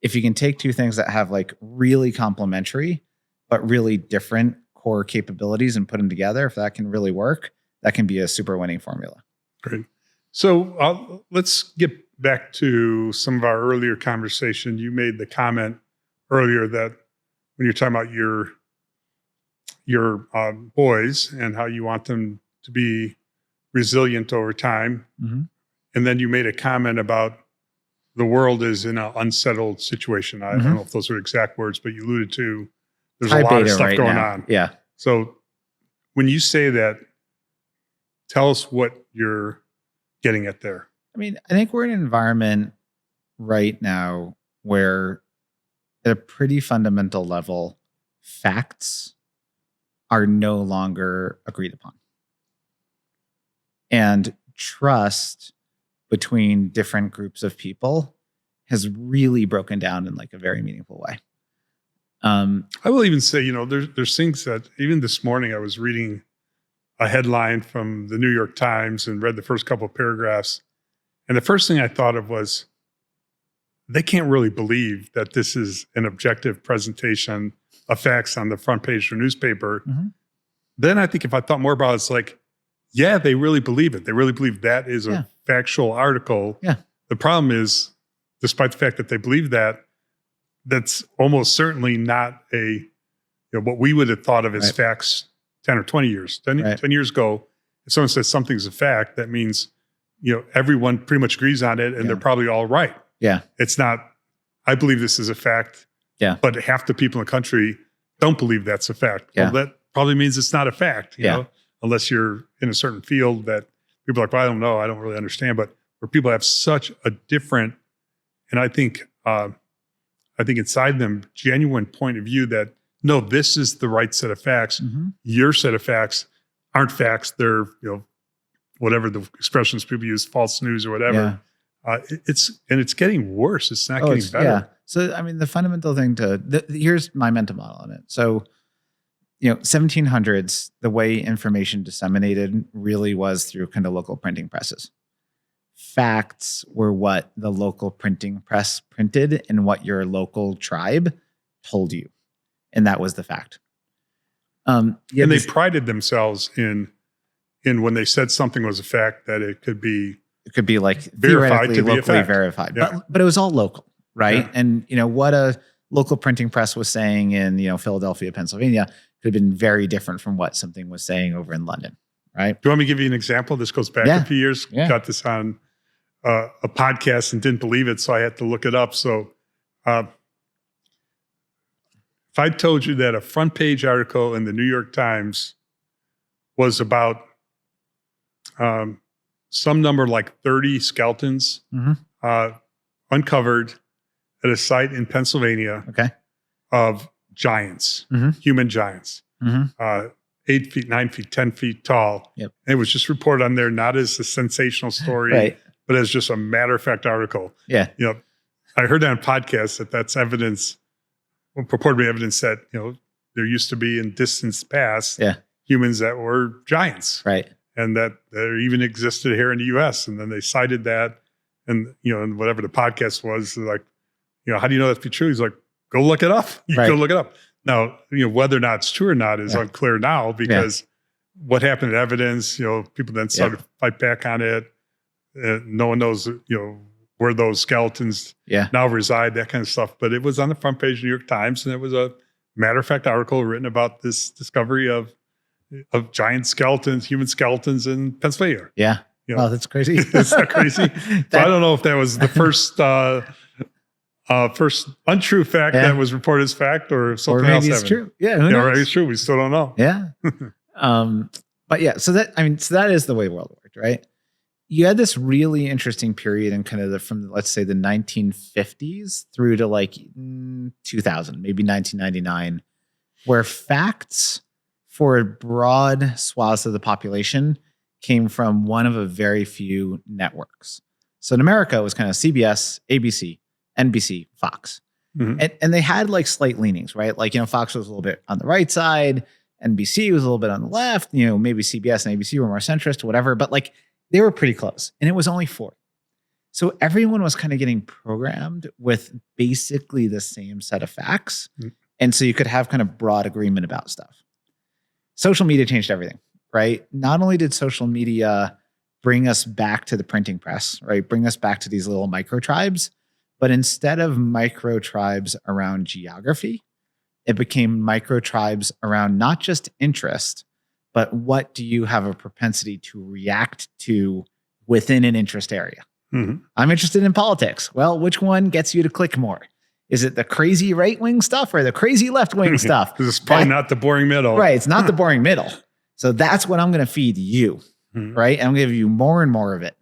if you can take two things that have like really complementary, but really different core capabilities and put them together, if that can really work, that can be a super winning formula. Great. So let's get back to some of our earlier conversation. You made the comment earlier that when you're talking about your boys and how you want them to be resilient over time. And then you made a comment about the world is in an unsettled situation. I don't know if those are exact words, but you alluded to there's a lot of stuff going on. Yeah. So when you say that, tell us what you're getting at there. I mean, I think we're in an environment right now where at a pretty fundamental level, facts are no longer agreed upon. And trust between different groups of people has really broken down in like a very meaningful way. I will even say, there's things that even this morning I was reading a headline from the New York Times and read the first couple of paragraphs. And the first thing I thought of was, they can't really believe that this is an objective presentation of facts on the front page of the newspaper. Then I think if I thought more about it, it's like, yeah, they really believe it. They really believe that is a factual article. Yeah. The problem is, despite the fact that they believe that, that's almost certainly not what we would have thought of as facts 10 or 20 years. 10 years ago, if someone says something's a fact, that means, everyone pretty much agrees on it and they're probably all right. Yeah. It's not, I believe this is a fact, but half the people in the country don't believe that's a fact. Yeah. Well, that probably means it's not a fact, you know, unless you're in a certain field that people are like, well, I don't know, I don't really understand. But where people have such a different, and I think inside them, genuine point of view that, no, this is the right set of facts. Your set of facts aren't facts. They're, whatever the expressions people use, false news or whatever. It's getting worse. It's not getting better. Yeah. So, I mean, the fundamental thing here's my mental model on it. So, 1700s, the way information disseminated really was through kind of local printing presses. Facts were what the local printing press printed and what your local tribe told you. And that was the fact. And they prided themselves in when they said something was a fact, that it could be like verified theoretically locally verified. Yeah. But it was all local, right? Yeah. And what a local printing press was saying in Philadelphia, Pennsylvania could have been very different from what something was saying over in London, right? Do you want me to give you an example? This goes back a few years. Got this on a podcast and didn't believe it, so I had to look it up. So if I told you that a front page article in the New York Times was about some number like 30 skeletons uncovered at a site in Pennsylvania of giants, human giants, 8 feet, 9 feet, 10 feet tall. Yep. And it was just reported on there, not as a sensational story, but as just a matter of fact article. Yeah. I heard on podcasts that's evidence, purportedly evidence that, there used to be in distance past humans that were giants. Right. And that there even existed here in the US. And then they cited that. and whatever the podcast was, like, how do you know that to be true? He's like, go look it up. Go look it up. Now, whether or not it's true or not is unclear now, because what happened to evidence, people then started to fight back on it. No one knows, where those skeletons now reside, that kind of stuff. But it was on the front page of the New York Times, and it was a matter of fact article written about this discovery of giant skeletons, human skeletons in Pennsylvania. Yeah. Wow, that's crazy. Is that crazy? So I don't know if that was the first untrue fact that was reported as fact, or something else. Or maybe it's true. Yeah, who knows? Right, it's true. We still don't know. Yeah. But yeah, so that is the way the world worked, right? You had this really interesting period in kind of from, let's say, the 1950s through to like 2000, maybe 1999, where facts for broad swaths of the population came from one of a very few networks. So in America, it was kind of CBS, ABC, NBC, Fox. Mm-hmm. And they had like slight leanings, right? Like, Fox was a little bit on the right side. NBC was a little bit on the left. Maybe CBS and ABC were more centrist, whatever. But like, they were pretty close. And it was only 4. So everyone was kind of getting programmed with basically the same set of facts. Mm-hmm. And so you could have kind of broad agreement about stuff. Social media changed everything, right? Not only did social media bring us back to the printing press, right? Bring us back to these little micro tribes. But instead of micro tribes around geography, it became micro tribes around not just interest, but what do you have a propensity to react to within an interest area? Mm-hmm. I'm interested in politics. Well, which one gets you to click more? Is it the crazy right-wing stuff or the crazy left-wing stuff? Because it's probably not the boring middle. Right. It's not the boring middle. So that's what I'm going to feed you, right? And I'm going to give you more and more of it.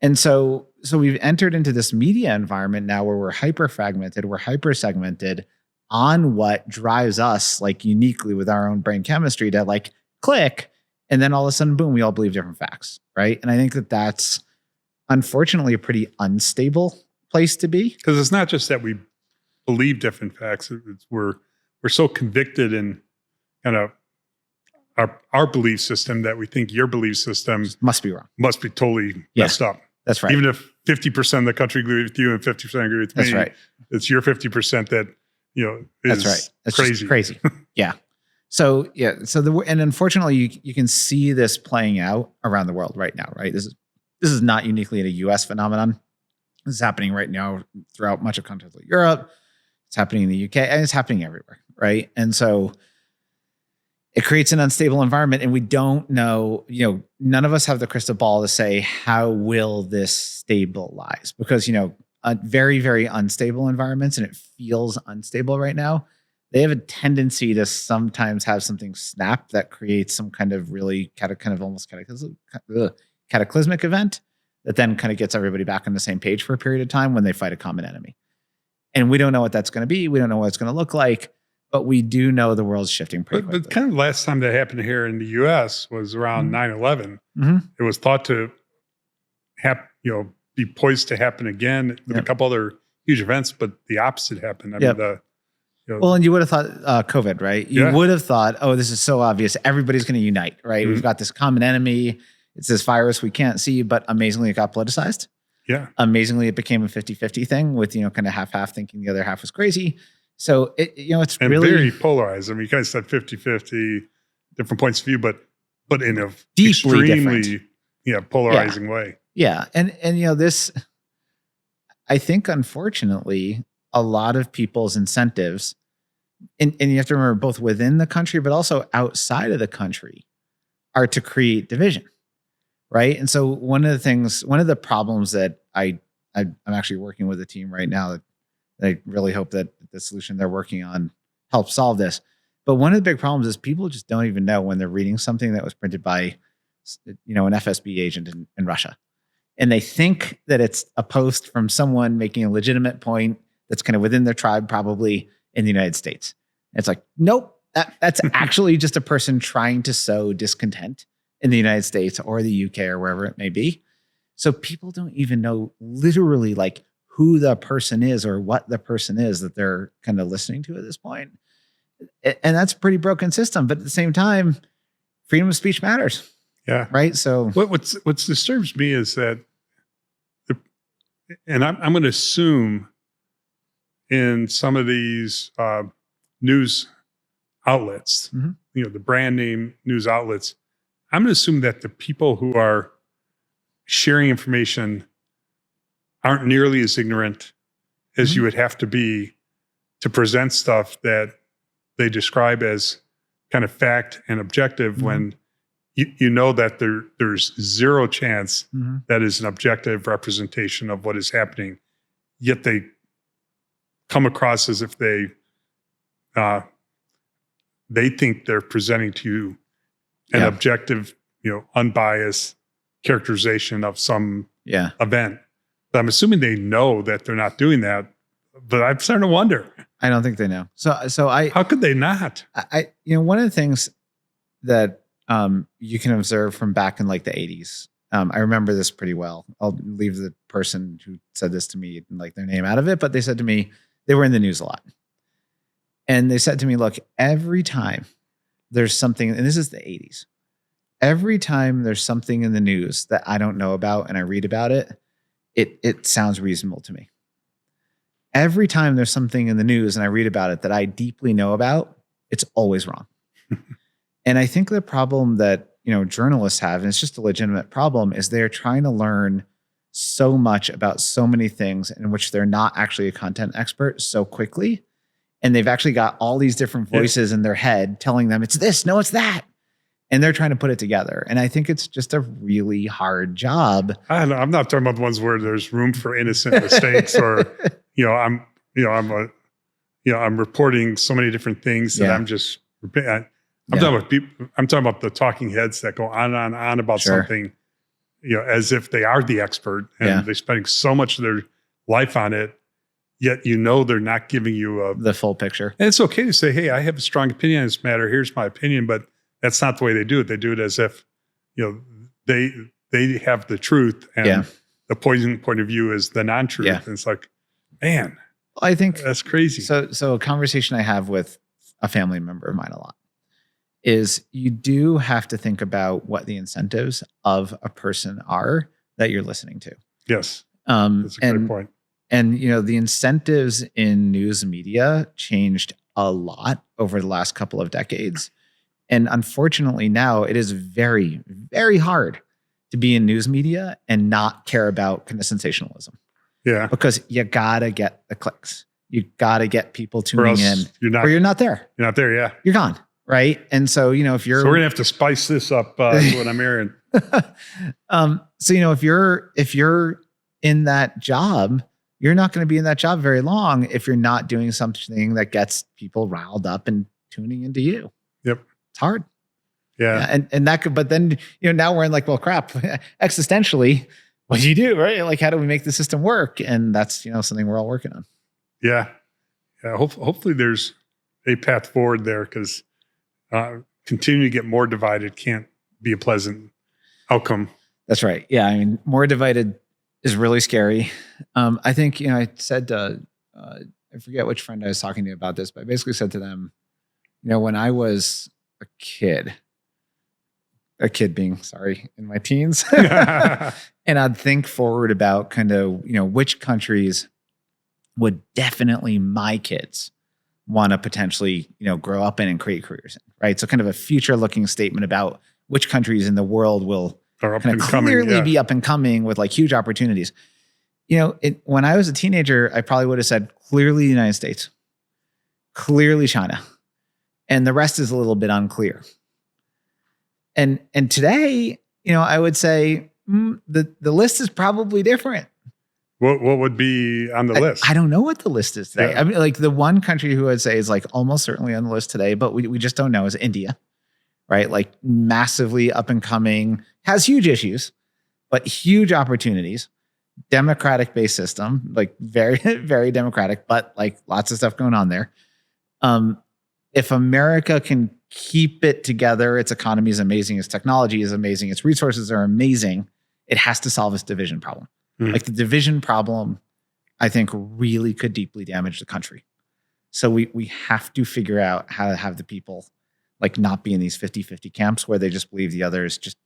And so we've entered into this media environment now where we're hyper-fragmented, we're hyper-segmented on what drives us like uniquely with our own brain chemistry to like click. And then all of a sudden, boom, we all believe different facts, right? And I think that that's unfortunately a pretty unstable place to be. Because it's not just that we believe different facts. We're so convicted in kind of our belief system that we think your belief system must be wrong, must be totally messed up. That's right. Even if 50% of the country agree with you and 50% agree with me, that's right. It's your 50% that is that's right. That's crazy. Crazy. Yeah. So and unfortunately, you can see this playing out around the world right now, right? This is not uniquely a U.S. phenomenon. This is happening right now throughout much of continental Europe. It's happening in the UK, and it's happening everywhere, right? And so it creates an unstable environment, and we don't know, none of us have the crystal ball to say how will this stabilize, because, very, very unstable environments, and it feels unstable right now, they have a tendency to sometimes have something snap that creates some kind of really almost cataclysmic event that then kind of gets everybody back on the same page for a period of time when they fight a common enemy. And we don't know what that's going to be. We don't know what it's going to look like, but we do know the world's shifting pretty quickly. But kind of the last time that happened here in the U.S. was around 9/11. Mm-hmm. It was thought to be poised to happen again with a couple other huge events, but the opposite happened. I mean, well, and you would have thought COVID, right? You would have thought, oh, this is so obvious. Everybody's going to unite, right? Mm-hmm. We've got this common enemy. It's this virus we can't see, but amazingly it got politicized. Yeah. Amazingly, it became a 50-50 thing with, kind of half-half thinking the other half was crazy. So, it's and really very polarized. I mean, you guys said 50-50, different points of view, but in a deeply extremely polarizing way. Yeah. And this, I think, unfortunately, a lot of people's incentives, and you have to remember both within the country, but also outside of the country, are to create division. Right. And so one of the problems that I'm actually working with a team right now that I really hope that the solution they're working on helps solve this. But one of the big problems is people just don't even know when they're reading something that was printed by, an FSB agent in Russia. And they think that it's a post from someone making a legitimate point that's kind of within their tribe, probably in the United States. And it's like, nope, that's actually just a person trying to sow discontent in the United States or the UK or wherever it may be. So people don't even know literally like who the person is or what the person is that they're kind of listening to at this point. And that's a pretty broken system. But at the same time, freedom of speech matters. Yeah. Right. So what disturbs me is that and I'm going to assume in some of these news outlets, the brand name news outlets, I'm going to assume that the people who are sharing information aren't nearly as ignorant as you would have to be to present stuff that they describe as kind of fact and objective when you know that there's zero chance that is an objective representation of what is happening, yet they come across as if they think they're presenting to you an objective, unbiased characterization of some event. But I'm assuming they know that they're not doing that, but I'm starting to wonder. I don't think they know. How could they not? One of the things that you can observe from back in like the 80s. I remember this pretty well. I'll leave the person who said this to me and like their name out of it, but they said to me, they were in the news a lot. And they said to me, look, every time there's something, and this is the 80s, every time there's something in the news that I don't know about and I read about it, it sounds reasonable to me. Every time there's something in the news and I read about it that I deeply know about, it's always wrong. And I think the problem that, journalists have, and it's just a legitimate problem, is they're trying to learn so much about so many things in which they're not actually a content expert so quickly. And they've actually got all these different voices in their head telling them it's this, no, it's that. And they're trying to put it together. And I think it's just a really hard job. I'm not talking about the ones where there's room for innocent mistakes or, I'm reporting so many different things that I'm just, I'm talking about people, I'm talking about the talking heads that go on and on about something, as if they are the expert and they're spending so much of their life on it, yet they're not giving you the full picture. And it's okay to say, hey, I have a strong opinion on this matter. Here's my opinion, but that's not the way they do it. They do it as if, they have the truth and the poison point of view is the non-truth. And it's like, man, I think that's crazy. So a conversation I have with a family member of mine a lot is you do have to think about what the incentives of a person are that you're listening to. Yes. That's a great point. And, the incentives in news media changed a lot over the last couple of decades. And unfortunately now it is very, very hard to be in news media and not care about kind of sensationalism. Yeah. Because you gotta get the clicks. You gotta get people tuning in. Or you're not there. You're not there, yeah. You're gone. Right. And so, if you're... So we're gonna have to spice this up what I'm hearing. If you're in that job, you're not going to be in that job very long if you're not doing something that gets people riled up and tuning into you. Yep. It's hard. Yeah. And that could, but then, now we're in like, well, crap, existentially, what do you do? Right. Like, how do we make the system work? And that's, something we're all working on. Yeah. Yeah. Hopefully there's a path forward there because continuing to get more divided can't be a pleasant outcome. That's right. Yeah. I mean, more divided is really scary. I think, I said, I forget which friend I was talking to about this, but I basically said to them, when I was a kid being, in my teens, and I'd think forward about kind of, which countries would definitely my kids want to potentially, grow up in and create careers in, right? So kind of a future looking statement about which countries in the world will kind of clearly be up and coming with like huge opportunities. When I was a teenager, I probably would have said clearly the United States, clearly China, and the rest is a little bit unclear. And today, I would say the list is probably different. What would be on the list? I don't know what the list is today. Yeah. I mean, like the one country who I'd say is like almost certainly on the list today, but we just don't know is India, right? Like massively up and coming, has huge issues, but huge opportunities. Democratic based system, like very, very democratic, but like lots of stuff going on there. If America can keep it together, its economy is amazing, its technology is amazing, its resources are amazing, it has to solve its division problem. Like the division problem, I think really could deeply damage the country. So we have to figure out how to have the people like not be in these 50-50 camps where they just believe the others just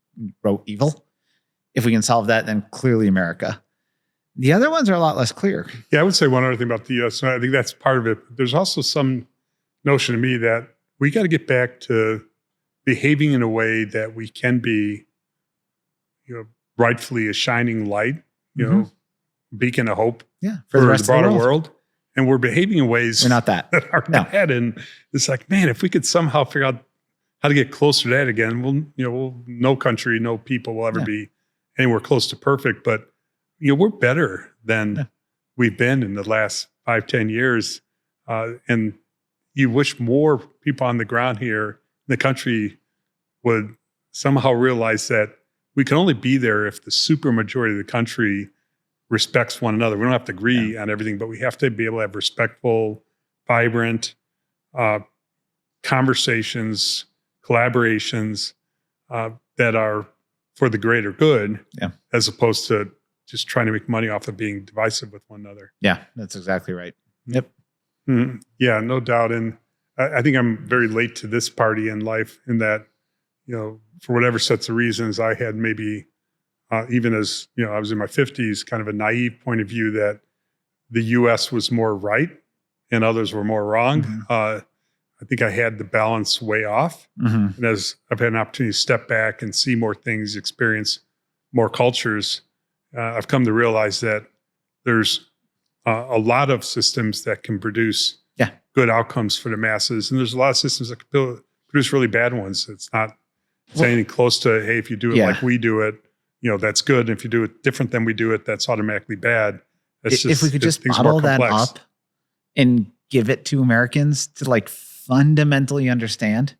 wrote evil. If we can solve that, then clearly America. The other ones are a lot less clear. Yeah, I would say one other thing about the U.S. And I think that's part of it. There's also some notion to me that we got to get back to behaving in a way that we can be, rightfully a shining light, beacon of hope for the broader world. And we're behaving in ways we're not that are bad. And it's like, man, if we could somehow figure out how to get closer to that again, no country, no people will ever be anywhere close to perfect. But, we're better than we've been in the last 5-10 years. And you wish more people on the ground here in the country would somehow realize that we can only be there if the super majority of the country respects one another. We don't have to agree on everything, but we have to be able to have respectful, vibrant conversations, collaborations that are for the greater good, as opposed to just trying to make money off of being divisive with one another. Yeah, that's exactly right. Yep. Mm-hmm. Yeah, no doubt. And I think I'm very late to this party in life in that, for whatever sets of reasons, I had maybe, even as, I was in my 50s, kind of a naive point of view that the U.S. was more right and others were more wrong. Mm-hmm. I think I had the balance way off. Mm-hmm. And as I've had an opportunity to step back and see more things, experience more cultures, I've come to realize that there's a lot of systems that can produce good outcomes for the masses. And there's a lot of systems that can produce really bad ones. It's not saying close to, hey, if you do it like we do it, that's good. And if you do it different than we do it, that's automatically bad. If we could just bottle that up and give it to Americans to fundamentally understand,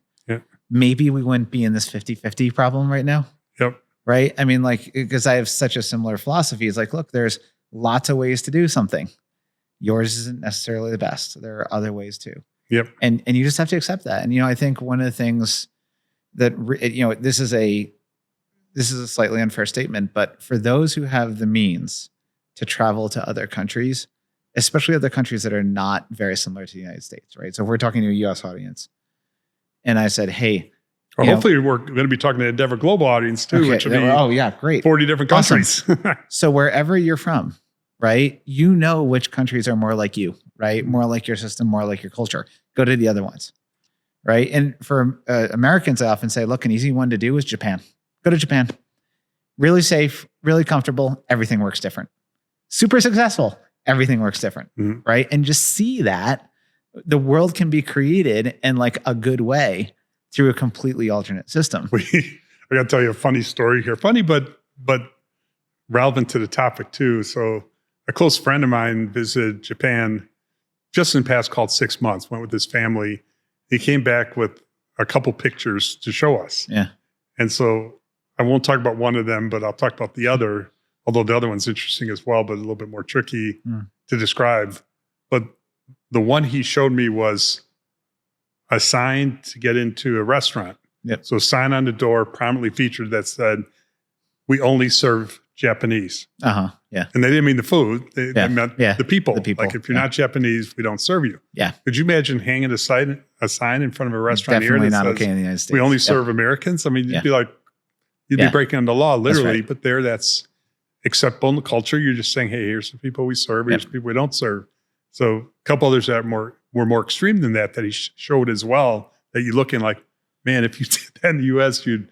maybe we wouldn't be in this 50-50 problem right now. Yep. Right? I mean, because I have such a similar philosophy. It's like, look, there's lots of ways to do something. Yours isn't necessarily the best. There are other ways too. Yep. And you just have to accept that. And, I think one of the things that, this is a slightly unfair statement, but for those who have the means to travel to other countries, especially other countries that are not very similar to the United States, right? So if we're talking to a US audience and I said, hey, well, hopefully we're going to be talking to a Endeavor Global audience too, which will be great. 40 different countries. Awesome. So wherever you're from, right? Which countries are more like you, right? More like your system, more like your culture. Go to the other ones, right? And for Americans, I often say, look, an easy one to do is Japan. Go to Japan. Really safe, really comfortable. Everything works different. Super successful. Everything works different, right? And just see that the world can be created in a good way through a completely alternate system. I got to tell you a funny story here. Funny, but relevant to the topic too. So a close friend of mine visited Japan just in the past called 6 months, went with his family. He came back with a couple pictures to show us. Yeah. And so I won't talk about one of them, but I'll talk about the other, although the other one's interesting as well, but a little bit more tricky to describe. But the one he showed me was a sign to get into a restaurant. Yep. So a sign on the door prominently featured that said, we only serve Japanese. Uh-huh. Yeah. And they didn't mean the food. They meant the people. The people. Like, if you're not Japanese, we don't serve you. Yeah. Could you imagine hanging a sign in front of a restaurant Definitely here that not says, okay in the United States. we only serve Americans? I mean, you'd be like, you'd be breaking the law, literally. Right. But that's acceptable in the culture. You're just saying, hey, here's the people we serve. Here's the people we don't serve. So a couple others that were more extreme than that he showed as well, that you look in like, man, if you did that in the U.S., you'd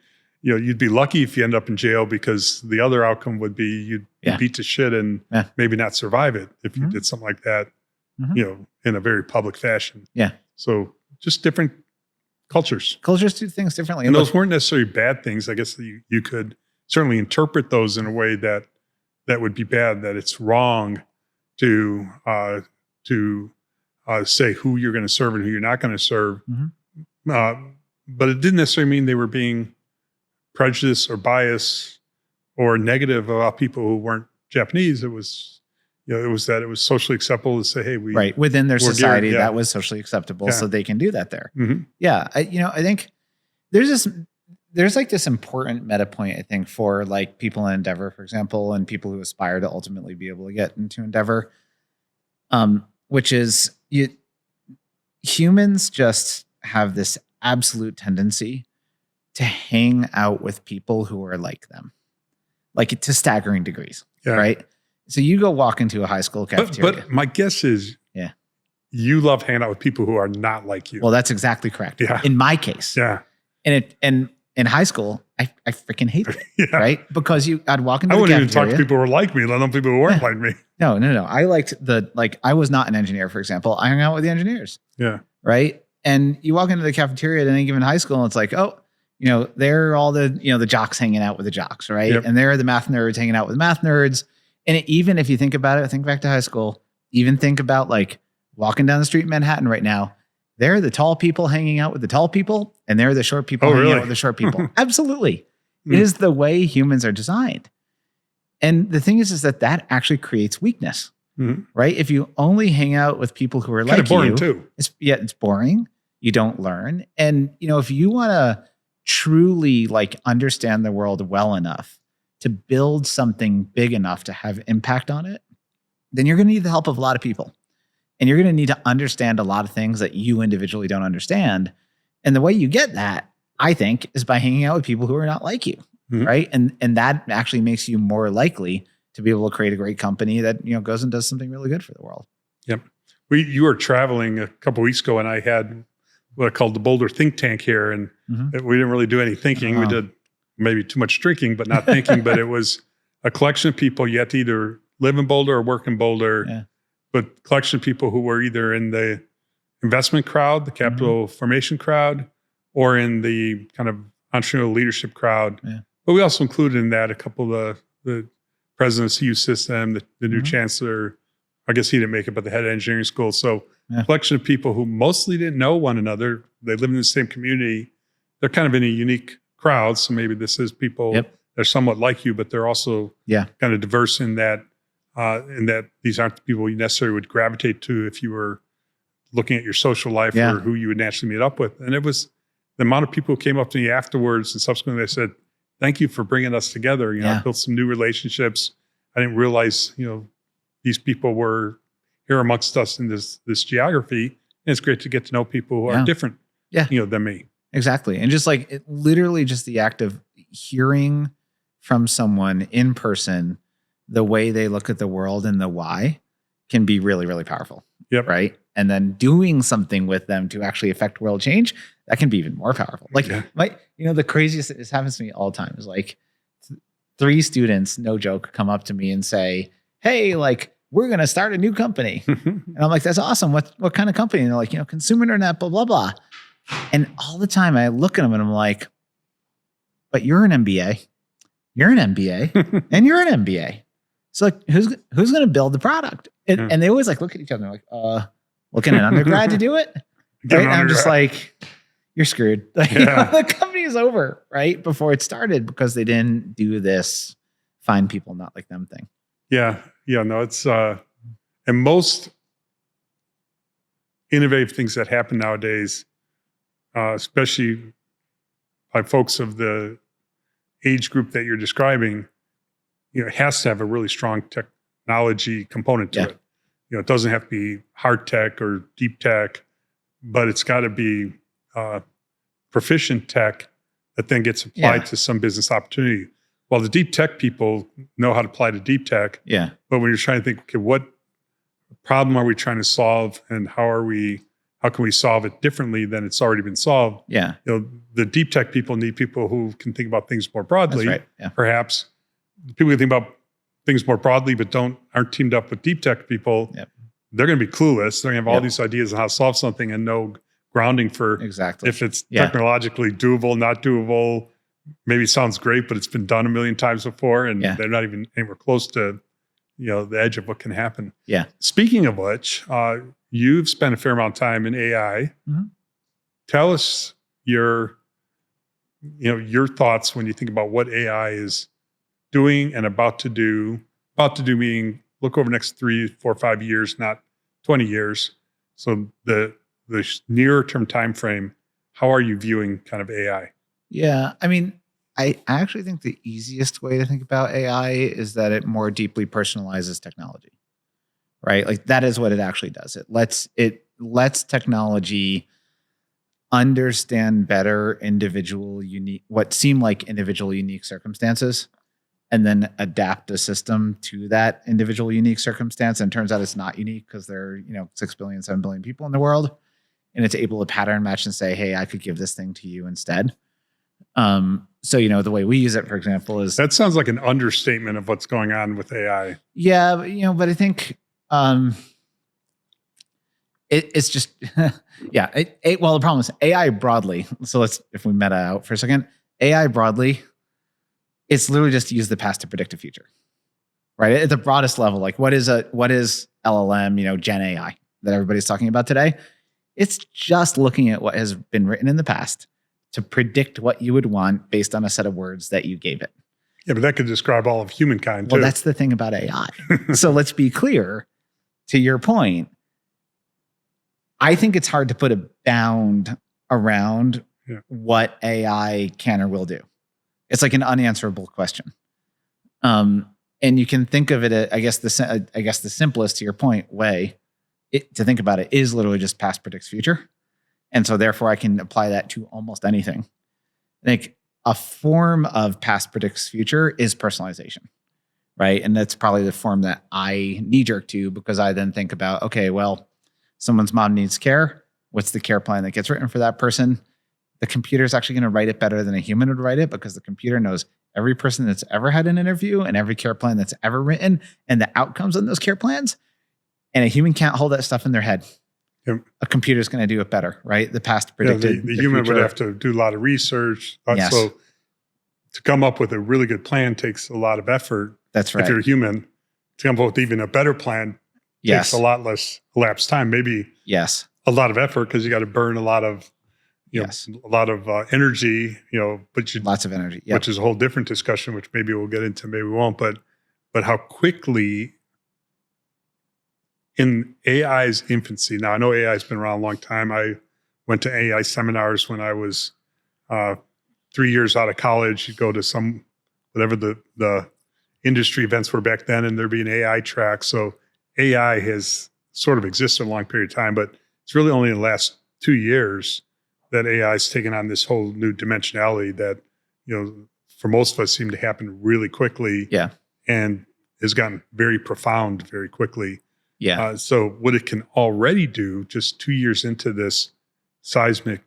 be lucky if you end up in jail, because the other outcome would be you'd be beat to shit and maybe not survive it if you did something like that, in a very public fashion. Yeah. So just different cultures. Cultures do things differently. And those weren't necessarily bad things. I guess you could certainly interpret those in a way that would be bad, that it's wrong to say who you're going to serve and who you're not going to serve. But it didn't necessarily mean they were being prejudiced or biased or negative about people who weren't Japanese. It was, it was that it was socially acceptable to say, hey, within their society, that was socially acceptable, so they can do that there. Yeah. I think there's this important meta point, I think, for people in Endeavor, for example, and people who aspire to ultimately be able to get into Endeavor, which is humans just have this absolute tendency to hang out with people who are like them, to staggering degrees, right? So you go walk into a high school cafeteria. But my guess is, you love hanging out with people who are not like you. Well, that's exactly correct. Yeah. In my case. Yeah. And in high school, I freaking hated it. Right? Because I'd walk into the cafeteria. I wouldn't even talk to people who were like me, let alone people who weren't like me. No. I liked I was not an engineer, for example. I hung out with the engineers. Yeah. Right. And you walk into the cafeteria at any given high school, and it's like, oh, there are all the, the jocks hanging out with the jocks. Right. Yep. And there are the math nerds hanging out with math nerds. And even if you think about it, think back to high school, even think about like walking down the street in Manhattan right now. There are the tall people hanging out with the tall people, and there are the short people hanging out with the short people. Absolutely. It is the way humans are designed. And the thing is that actually creates weakness, right? If you only hang out with people who are kind like boring you, too. It's boring. You don't learn. And, if you want to truly like understand the world well enough to build something big enough to have impact on it, then you're going to need the help of a lot of people. And you're going to need to understand a lot of things that you individually don't understand. And the way you get that, I think, is by hanging out with people who are not like you, right? And that actually makes you more likely to be able to create a great company that, goes and does something really good for the world. Yep. You were traveling a couple of weeks ago, and I had what I called the Boulder Think Tank here, and we didn't really do any thinking. We did maybe too much drinking, but not thinking. But it was a collection of people. You had to either live in Boulder or work in Boulder. But collection of people who were either in the investment crowd, the capital formation crowd, or in the kind of entrepreneurial leadership crowd. Yeah. But we also included in that a couple of the president of CU system, the new chancellor. I guess he didn't make it, but the head of engineering school. So a collection of people who mostly didn't know one another. They live in the same community. They're kind of in a unique crowd. So maybe this is people that are somewhat like you, but they're also kind of diverse in that these aren't the people you necessarily would gravitate to if you were looking at your social life or who you would naturally meet up with. And it was the amount of people who came up to me afterwards and subsequently they said, thank you for bringing us together. I built some new relationships. I didn't realize, these people were here amongst us in this geography. And it's great to get to know people who are different, than me. Exactly. And just like literally just the act of hearing from someone in person, the way they look at the world and the why can be really, really powerful. Yep. Right. And then doing something with them to actually affect world change, that can be even more powerful. Like the craziest, this happens to me all the time, is like 3 students, no joke, come up to me and say, hey, like, we're going to start a new company. And I'm like, that's awesome. What kind of company? And they're like, consumer internet, blah, blah, blah. And all the time I look at them and I'm like, but you're an MBA, you're an MBA, and you're an MBA. So like, who's going to build the product? And they always like look at each other and they're like, looking at an undergrad to do it. Right? And I'm just like, you're screwed. Like, the company is over right before it started because they didn't do this find people not like them thing. Yeah. No, it's, and most innovative things that happen nowadays, especially by folks of the age group that you're describing, it has to have a really strong technology component to it. It doesn't have to be hard tech or deep tech, but it's got to be proficient tech that then gets applied to some business opportunity. Well, the deep tech people know how to apply to deep tech. Yeah. But when you're trying to think, okay, what problem are we trying to solve, and how can we solve it differently than it's already been solved? Yeah. The deep tech people need people who can think about things more broadly. That's right. Yeah. Perhaps people who think about things more broadly but aren't teamed up with deep tech people. Yep. They're going to be clueless. They're going to have all these ideas on how to solve something and no grounding for if it's technologically doable, not doable. Maybe it sounds great, but it's been done a million times before, and they're not even anywhere close to, the edge of what can happen. Yeah. Speaking of which, you've spent a fair amount of time in AI. Mm-hmm. Tell us your thoughts when you think about what AI is doing and about to do. About to do meaning look over the next 3, 4, 5 years, not 20 years. So the nearer term time frame. How are you viewing kind of AI? Yeah, I mean, I actually think the easiest way to think about AI is that it more deeply personalizes technology, right? Like that is what it actually does. It lets technology understand better what seem like individual unique circumstances, and then adapt a system to that individual unique circumstance. And it turns out it's not unique because there are, 6 billion, 7 billion people in the world. And it's able to pattern match and say, hey, I could give this thing to you instead. So, the way we use it, for example, is... That sounds like an understatement of what's going on with AI. Yeah, but I think it's just... yeah. Well, the problem is AI broadly. So if we meta out for a second, AI broadly, it's literally just to use the past to predict the future, right? At the broadest level, like what is LLM, Gen AI that everybody's talking about today? It's just looking at what has been written in the past to predict what you would want based on a set of words that you gave it. Yeah, but that could describe all of humankind too. Well, that's the thing about AI. So let's be clear, to your point, I think it's hard to put a bound around what AI can or will do. It's like an unanswerable question. And you can think of it, I guess the simplest, to your point, way to think about it is literally just past predicts future. And so therefore I can apply that to almost anything. I think a form of past predicts future is personalization, right? And that's probably the form that I knee-jerk to, because I then think about, okay, well, someone's mom needs care. What's the care plan that gets written for that person? The computer is actually going to write it better than a human would write it, because the computer knows every person that's ever had an interview and every care plan that's ever written and the outcomes on those care plans. And a human can't hold that stuff in their head. Yep. A computer is going to do it better, right? The past predicted. The human future. would have to do a lot of research. Yes. So to come up with a really good plan takes a lot of effort. That's right. If you're human, to come up with even a better plan takes a lot less elapsed time. Maybe a lot of effort, because you got to burn a lot of energy. But lots of energy, which is a whole different discussion, which maybe we'll get into, maybe we won't. But how quickly in AI's infancy. Now, I know AI has been around a long time. I went to AI seminars when I was 3 years out of college. You'd go to whatever the industry events were back then, and there'd be an AI track. So AI has sort of existed a long period of time, but it's really only in the last 2 years that AI has taken on this whole new dimensionality that, for most of us seem to happen really quickly. Yeah. And has gotten very profound very quickly. Yeah. So what it can already do just 2 years into this seismic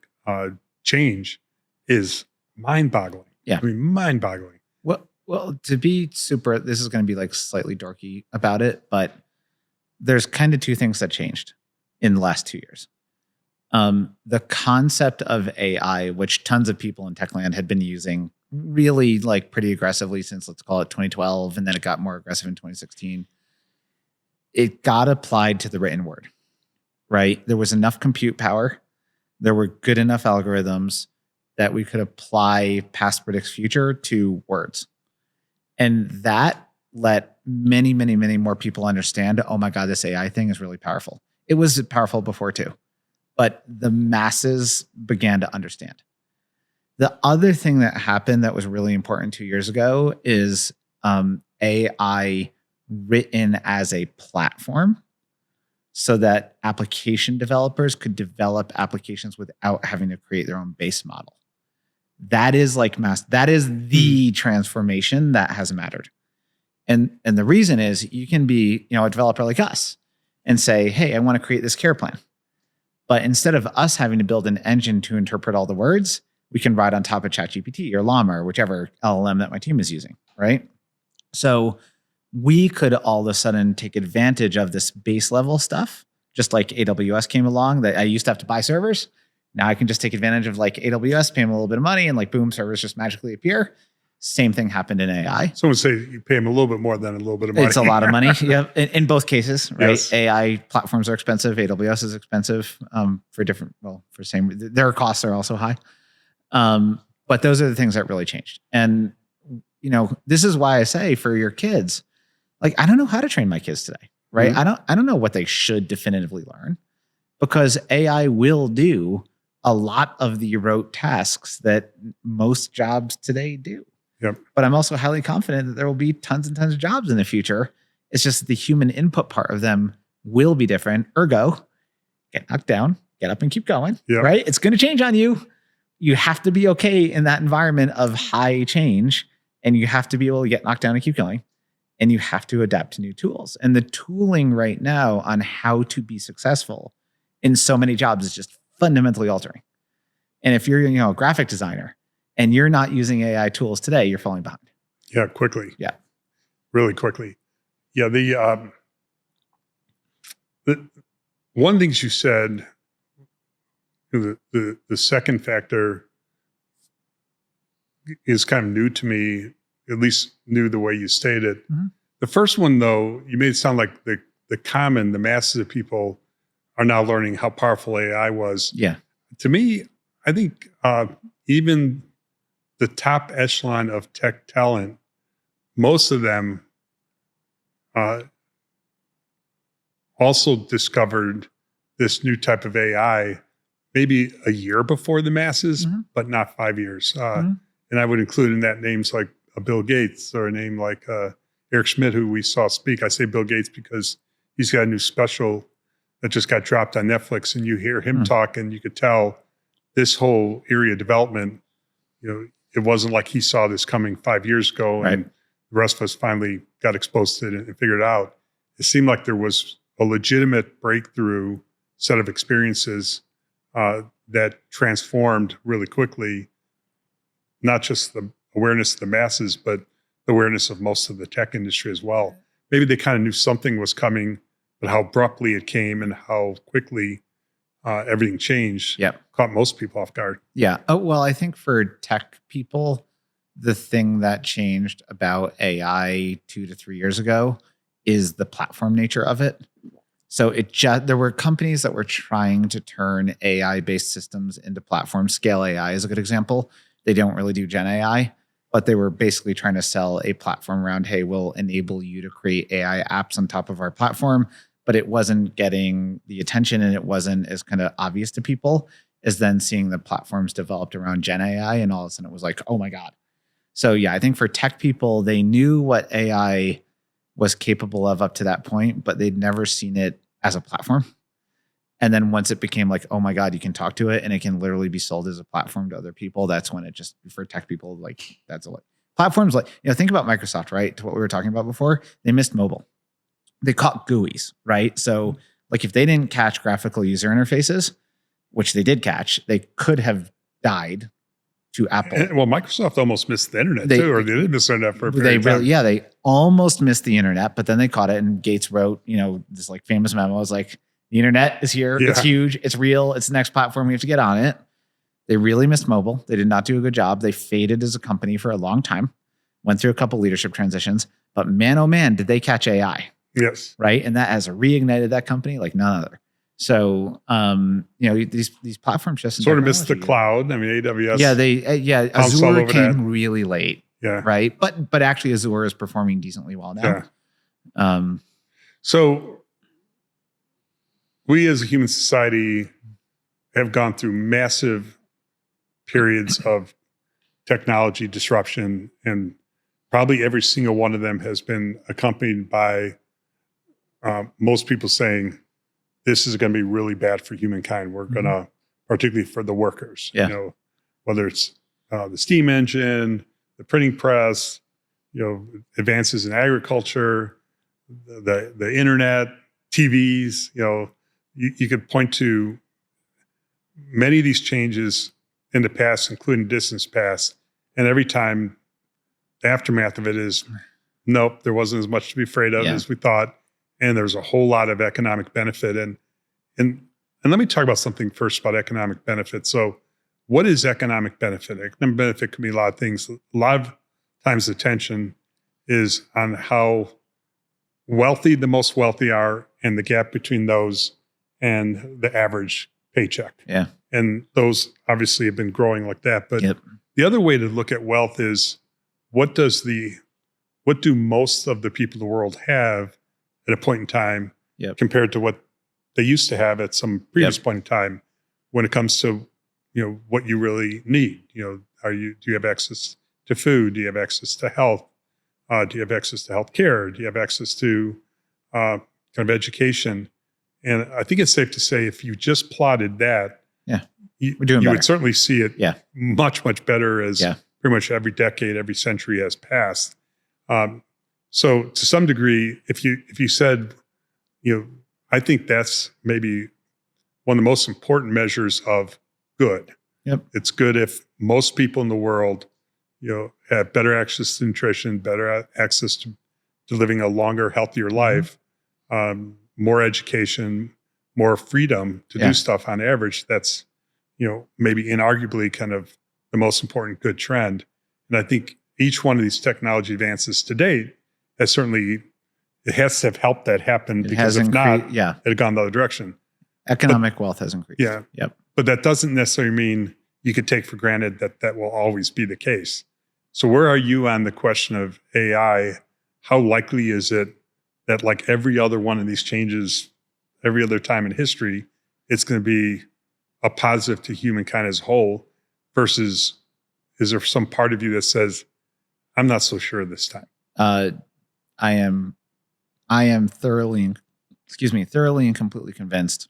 change is mind-boggling. Yeah. I mean, mind-boggling. Well, to be super, this is going to be like slightly dorky about it, but there's kind of two things that changed in the last 2 years. The concept of AI, which tons of people in tech land had been using really like pretty aggressively since, let's call it 2012, and then it got more aggressive in 2016. It got applied to the written word, right? There was enough compute power. There were good enough algorithms that we could apply past predicts future to words. And that let many, many, many more people understand, oh my God, this AI thing is really powerful. It was powerful before too, but the masses began to understand. The other thing that happened that was really important 2 years ago is AI written as a platform, so that application developers could develop applications without having to create their own base model. That is that is the transformation that has mattered. And the reason is you can be, a developer like us and say, hey, I want to create this care plan. But instead of us having to build an engine to interpret all the words, we can ride on top of ChatGPT or Llama or whichever LLM that my team is using, right? So we could all of a sudden take advantage of this base level stuff, just like AWS came along, that I used to have to buy servers. Now I can just take advantage of like AWS, pay them a little bit of money, and like boom, servers just magically appear. Same thing happened in AI. Someone say you pay them a little bit more than a little bit of money. It's a lot of money. Yeah, in both cases, right? Yes. AI platforms are expensive. AWS is expensive for same. Their costs are also high. But those are the things that really changed. And this is why I say for your kids, like I don't know how to train my kids today, right? Mm-hmm. I don't know what they should definitively learn, because AI will do a lot of the rote tasks that most jobs today do. Yep. But I'm also highly confident that there will be tons and tons of jobs in the future. It's just that the human input part of them will be different. Ergo, get knocked down, get up and keep going, right? It's going to change on you. You have to be okay in that environment of high change And you have to be able to get knocked down and keep going. And you have to adapt to new tools. And the tooling right now on how to be successful in so many jobs is just fundamentally altering. And if you're, a graphic designer and you're not using AI tools today, you're falling behind. Yeah, quickly. Yeah. Really quickly. Yeah, the one of the things you said, the second factor is kind of new to me, at least new the way you stated it. Mm-hmm. The first one, though, you made it sound like the masses of people are now learning how powerful AI was. Yeah. To me, I think even the top echelon of tech talent, most of them also discovered this new type of AI maybe a year before the masses, but not 5 years. And I would include in that names like Bill Gates or a name like Eric Schmidt, who we saw speak. I say Bill Gates because he's got a new special that just got dropped on Netflix, and you hear him talk, and you could tell this whole area of development, it wasn't like he saw this coming 5 years ago, and the rest of us finally got exposed to it and figured it out. It seemed like there was a legitimate breakthrough set of experiences that transformed really quickly, not just the awareness of the masses, but the awareness of most of the tech industry as well. Maybe they kind of knew something was coming, but how abruptly it came and how quickly everything changed caught most people off guard. Yeah. Oh, well, I think for tech people, the thing that changed about AI 2 to 3 years ago is the platform nature of it. So there were companies that were trying to turn AI-based systems into platforms. Scale AI is a good example. They don't really do Gen AI, but they were basically trying to sell a platform around, hey, we'll enable you to create AI apps on top of our platform, but it wasn't getting the attention and it wasn't as kind of obvious to people as then seeing the platforms developed around Gen AI, and all of a sudden it was like, oh my God. So yeah, I think for tech people, they knew what AI was capable of up to that point, but they'd never seen it as a platform. And then once it became like, oh my God, you can talk to it and it can literally be sold as a platform to other people, that's when it just, for tech people, like that's a lot. Platforms like, think about Microsoft, right? To what we were talking about before, they missed mobile. They caught GUIs, right? So like if they didn't catch graphical user interfaces, which they did catch, they could have died to Apple. Well, Microsoft almost missed the internet too, or they did miss the internet for a period of time. Yeah, they almost missed the internet, but then they caught it, and Gates wrote, this like famous memo. It was like, the internet is here. Yeah. It's huge. It's real. It's the next platform. We have to get on it. They really missed mobile. They did not do a good job. They faded as a company for a long time, went through a couple leadership transitions, but man, oh man, did they catch AI? Yes. Right. And that has reignited that company like none other. So, these platforms just sort of missed the cloud. I mean, AWS. Yeah, Azure came really late. Yeah. Right. But actually Azure is performing decently well now. Yeah. So we as a human society have gone through massive periods of technology disruption, and probably every single one of them has been accompanied by most people saying, this is going to be really bad for humankind. We're going to, particularly for the workers, whether it's the steam engine, the printing press, advances in agriculture, the internet, TVs, you could point to many of these changes in the past, including distant past. And every time the aftermath of it is, nope, there wasn't as much to be afraid of as we thought. And there's a whole lot of economic benefit. And let me talk about something first about economic benefit. So what is economic benefit? Economic benefit can be a lot of things. A lot of times the tension is on how wealthy the most wealthy are and the gap between those and the average paycheck. Yeah. And those obviously have been growing like that. But the other way to look at wealth is what do most of the people in the world have at a point in time compared to what they used to have at some previous point in time when it comes to, what you really need. Do you have access to food? Do you have access to health? Do you have access to health care? Do you have access to kind of education? And I think it's safe to say if you just plotted that, you would certainly see it much, much better as pretty much every decade, every century has passed. So to some degree, if you said, I think that's maybe one of the most important measures of good. Yep. It's good if most people in the world, have better access to nutrition, better access to living a longer, healthier life, more education, more freedom to do stuff on average. That's, maybe inarguably kind of the most important good trend. And I think each one of these technology advances to date has certainly, it has to have helped that happen, because if not, it had gone the other direction. Economic wealth has increased. Yeah. Yep. But that doesn't necessarily mean you could take for granted that will always be the case. So where are you on the question of AI? How likely is it that, like every other one of these changes, every other time in history, it's going to be a positive to humankind as a whole, versus is there some part of you that says, I'm not so sure this time? I am thoroughly and completely convinced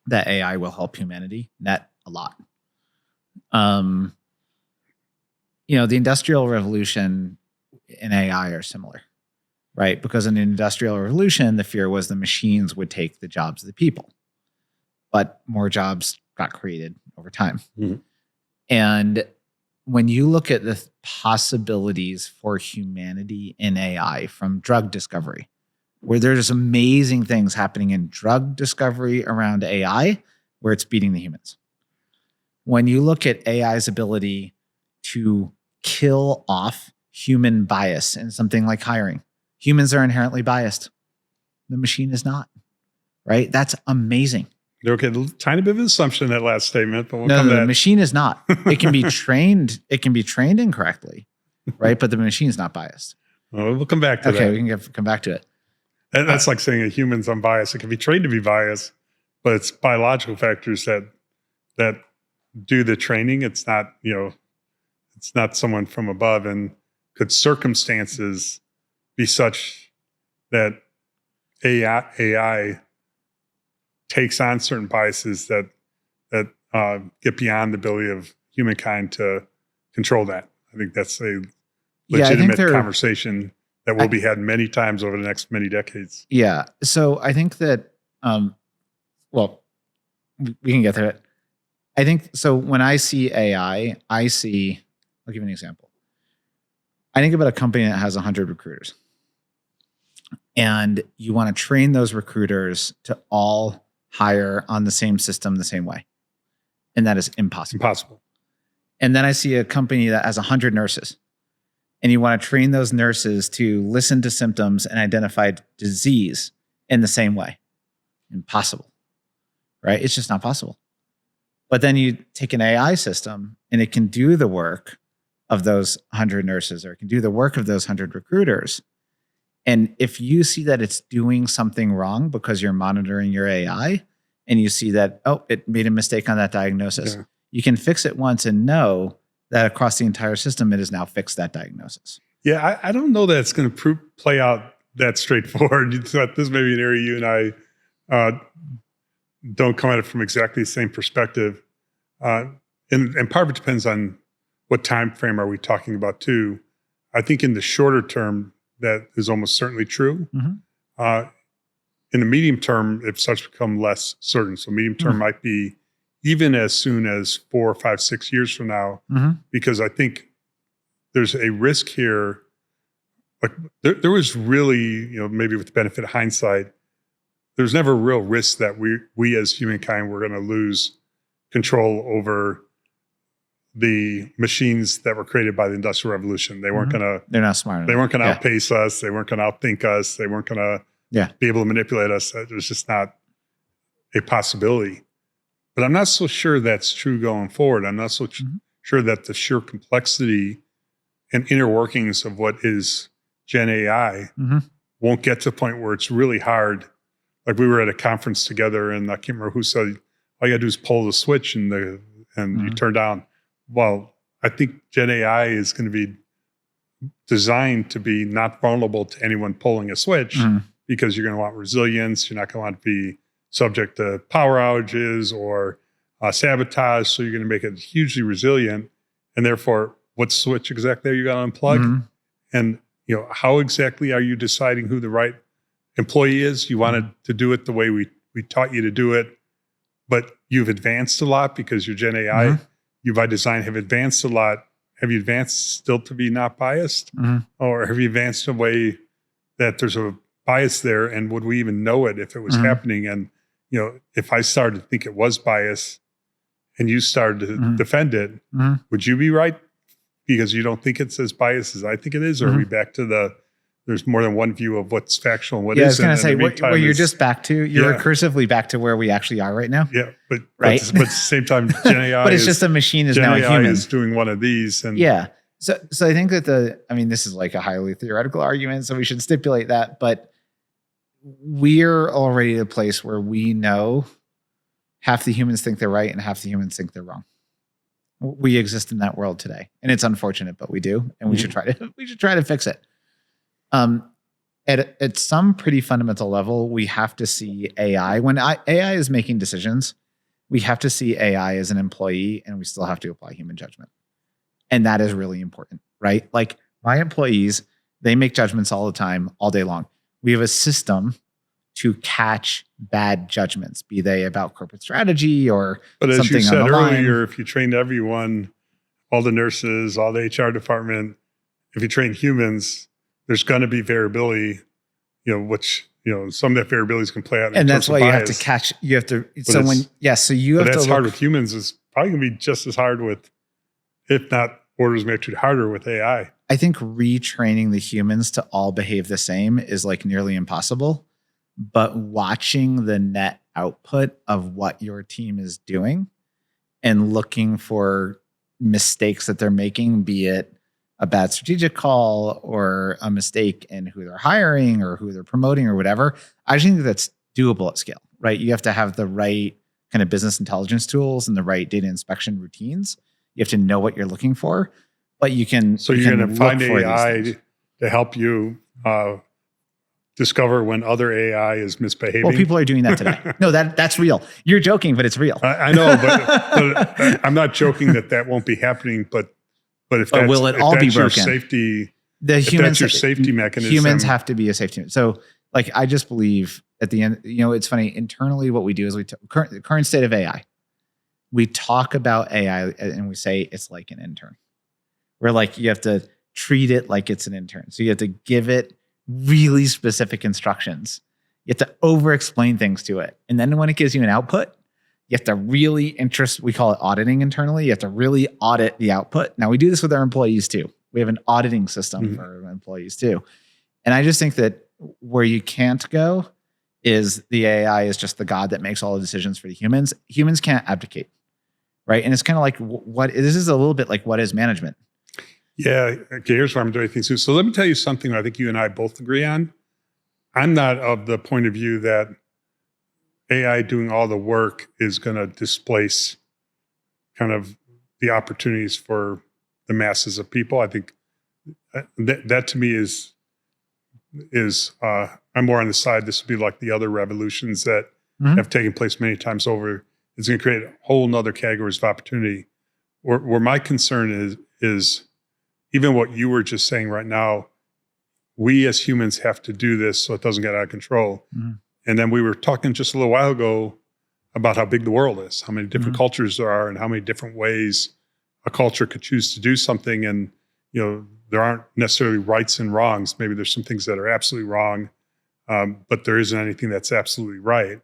that AI will help humanity net a lot. The Industrial Revolution and AI are similar, right? Because in the Industrial Revolution, the fear was the machines would take the jobs of the people, but more jobs got created over time. Mm-hmm. And when you look at the possibilities for humanity in AI, from drug discovery, where there's amazing things happening in drug discovery around AI, where it's beating the humans. When you look at AI's ability to kill off human bias in something like hiring, humans are inherently biased. The machine is not, right? That's amazing. Okay, a tiny bit of an assumption in that last statement, but the machine is not. It can be trained. It can be trained incorrectly, right? But the machine is not biased. Well, we'll come back to that. Okay, we can come back to it. And that's like saying a human's unbiased. It can be trained to be biased, but it's biological factors that do the training. It's not, it's not someone from above. And could circumstances be such that AI takes on certain biases that get beyond the ability of humankind to control that? I think that's a legitimate conversation that will be had many times over the next many decades. Yeah. So I think that, we can get to it. I think, so when I see AI, I'll give you an example. I think about a company that has 100 recruiters, and you want to train those recruiters to all hire on the same system the same way. And that is impossible. And then I see a company that has 100 nurses, and you want to train those nurses to listen to symptoms and identify disease in the same way. Impossible, right? It's just not possible. But then you take an AI system and it can do the work of those 100 nurses, or it can do the work of those 100 recruiters. And if you see that it's doing something wrong because you're monitoring your AI, and you see that, it made a mistake on that diagnosis, you can fix it once and know that across the entire system, it has now fixed that diagnosis. Yeah, I don't know that it's going to play out that straightforward. This may be an area you and I don't come at it from exactly the same perspective. And part of it depends on what time frame are we talking about too. I think in the shorter term, that is almost certainly true. Mm-hmm. In the medium term, it starts to become less certain. So medium term might be even as soon as 4, 5, 6 years from now, because I think there's a risk here. Like there was really, maybe with the benefit of hindsight, there's never a real risk that we as humankind were going to lose control over the machines that were created by the Industrial Revolution. They weren't going to. They're not smart enough. They weren't going to outpace us. They weren't going to outthink us. They weren't going to be able to manipulate us. It was just not a possibility. But I'm not so sure that's true going forward. I'm not so sure that the sheer complexity and inner workings of what is Gen AI won't get to the point where it's really hard. Like we were at a conference together, and I can't remember who said, all you got to do is pull the switch and you turn down. Well, I think Gen AI is going to be designed to be not vulnerable to anyone pulling a switch, because you're going to want resilience. You're not going to want to be subject to power outages or sabotage. So you're going to make it hugely resilient. And therefore, what switch exactly are you going to unplug? And, how exactly are you deciding who the right employee is? You wanted to do it the way we taught you to do it, but you've advanced a lot because your Gen AI, you by design have advanced a lot. Have you advanced still to be not biased? Or have you advanced in a way that there's a bias there? And would we even know it if it was happening? And, if I started to think it was bias and you started to defend it, would you be right? Because you don't think it's as biased as I think it is? Or are we back to there's more than one view of what's factual and what isn't? I was going to say, where you're just back to, you're recursively back to where we actually are right now. Yeah, but at the same time, Gen AI but it's just a machine is Gen now a AI human. is doing one of these. And So I think that this is like a highly theoretical argument, so we should stipulate that, but we're already at a place where we know half the humans think they're right and half the humans think they're wrong. We exist in that world today, and it's unfortunate, but we do, and we should try to fix it. At some pretty fundamental level, we have to see AI. When AI is making decisions, we have to see AI as an employee, and we still have to apply human judgment. And that is really important, right? Like my employees, they make judgments all the time, all day long. We have a system to catch bad judgments, be they about corporate strategy or but as something you said on the earlier, line. if you trained everyone, all the nurses, all the HR department, if you train humans, there's going to be variability, which, some of that variability can play out. And that's why you have to catch, you have to, so you have to that's hard with humans. It's probably going to be just as hard with, if not orders of magnitude harder with AI. I think retraining the humans to all behave the same is like nearly impossible, but watching the net output of what your team is doing and looking for mistakes that they're making, be it a bad strategic call or a mistake in who they're hiring or who they're promoting or whatever. I just think that's doable at scale, right? You have to have the right kind of business intelligence tools and the right data inspection routines. You have to know what you're looking for, but you can. So you're going to find AI to help you discover when other AI is misbehaving. Well, people are doing that today. No, that's real. You're joking, but it's real. I know, but I'm not joking that won't be happening. But if that's, will it all be broken? Your safety, that's your safety mechanism. Humans have to be a safety. So, like, I just believe at the end, it's funny. Internally, what we do is the current state of AI. We talk about AI and we say it's like an intern. We're like, you have to treat it like it's an intern. So you have to give it really specific instructions. You have to over-explain things to it. And then when it gives you an output, you have to really we call it auditing internally. You have to really audit the output. Now, we do this with our employees too. We have an auditing system for our employees too. And I just think that where you can't go is the AI is just the God that makes all the decisions for the humans. Humans can't abdicate, right? And it's kind of like, this is a little bit like, what is management? Yeah. Okay. Here's where I'm doing things too. So let me tell you something I think you and I both agree on. I'm not of the point of view that AI doing all the work is going to displace kind of the opportunities for the masses of people. I think that to me is I'm more on the side. This would be like the other revolutions that have taken place many times over. It's going to create a whole nother categories of opportunity. Where my concern is even what you were just saying right now, we as humans have to do this so it doesn't get out of control. And then we were talking just a little while ago about how big the world is, how many different cultures there are, and how many different ways a culture could choose to do something. And, there aren't necessarily rights and wrongs. Maybe there's some things that are absolutely wrong, but there isn't anything that's absolutely right.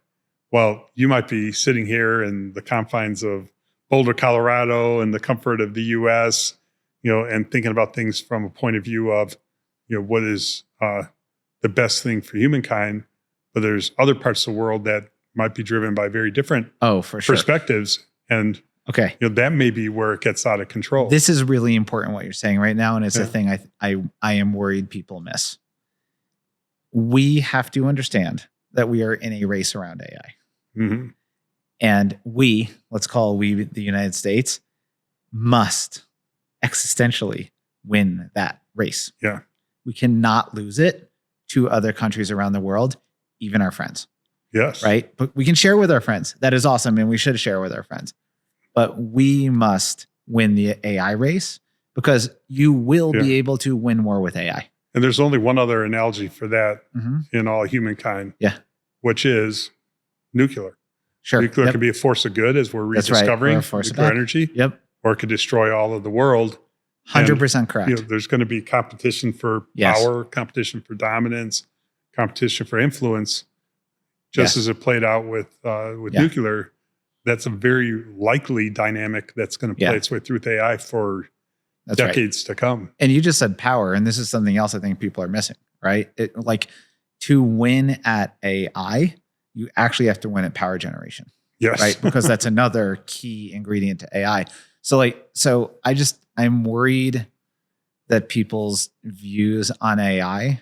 Well, you might be sitting here in the confines of Boulder, Colorado, and the comfort of the U.S., and thinking about things from a point of view of, what is the best thing for humankind. But there's other parts of the world that might be driven by very different perspectives. And that may be where it gets out of control. This is really important what you're saying right now. And it's a thing I am worried people miss. We have to understand that we are in a race around AI. And let's call the United States, must existentially win that race. Yeah. We cannot lose it to other countries around the world, even our friends. Yes. Right? But we can share with our friends. That is awesome. And we should share with our friends. But we must win the AI race because you will be able to win more with AI. And there's only one other analogy for that in all humankind, which is nuclear. Sure. Nuclear can be a force of good, as we're rediscovering nuclear energy. Or it could destroy all of the world. 100% correct. There's going to be competition for power, competition for dominance, competition for influence. Just as it played out with nuclear, that's a very likely dynamic that's going to play its way through with AI for decades to come. And you just said power, and this is something else I think people are missing, right? Like to win at AI, you actually have to win at power generation. Yes. Right? Because that's another key ingredient to AI. So I'm worried that people's views on AI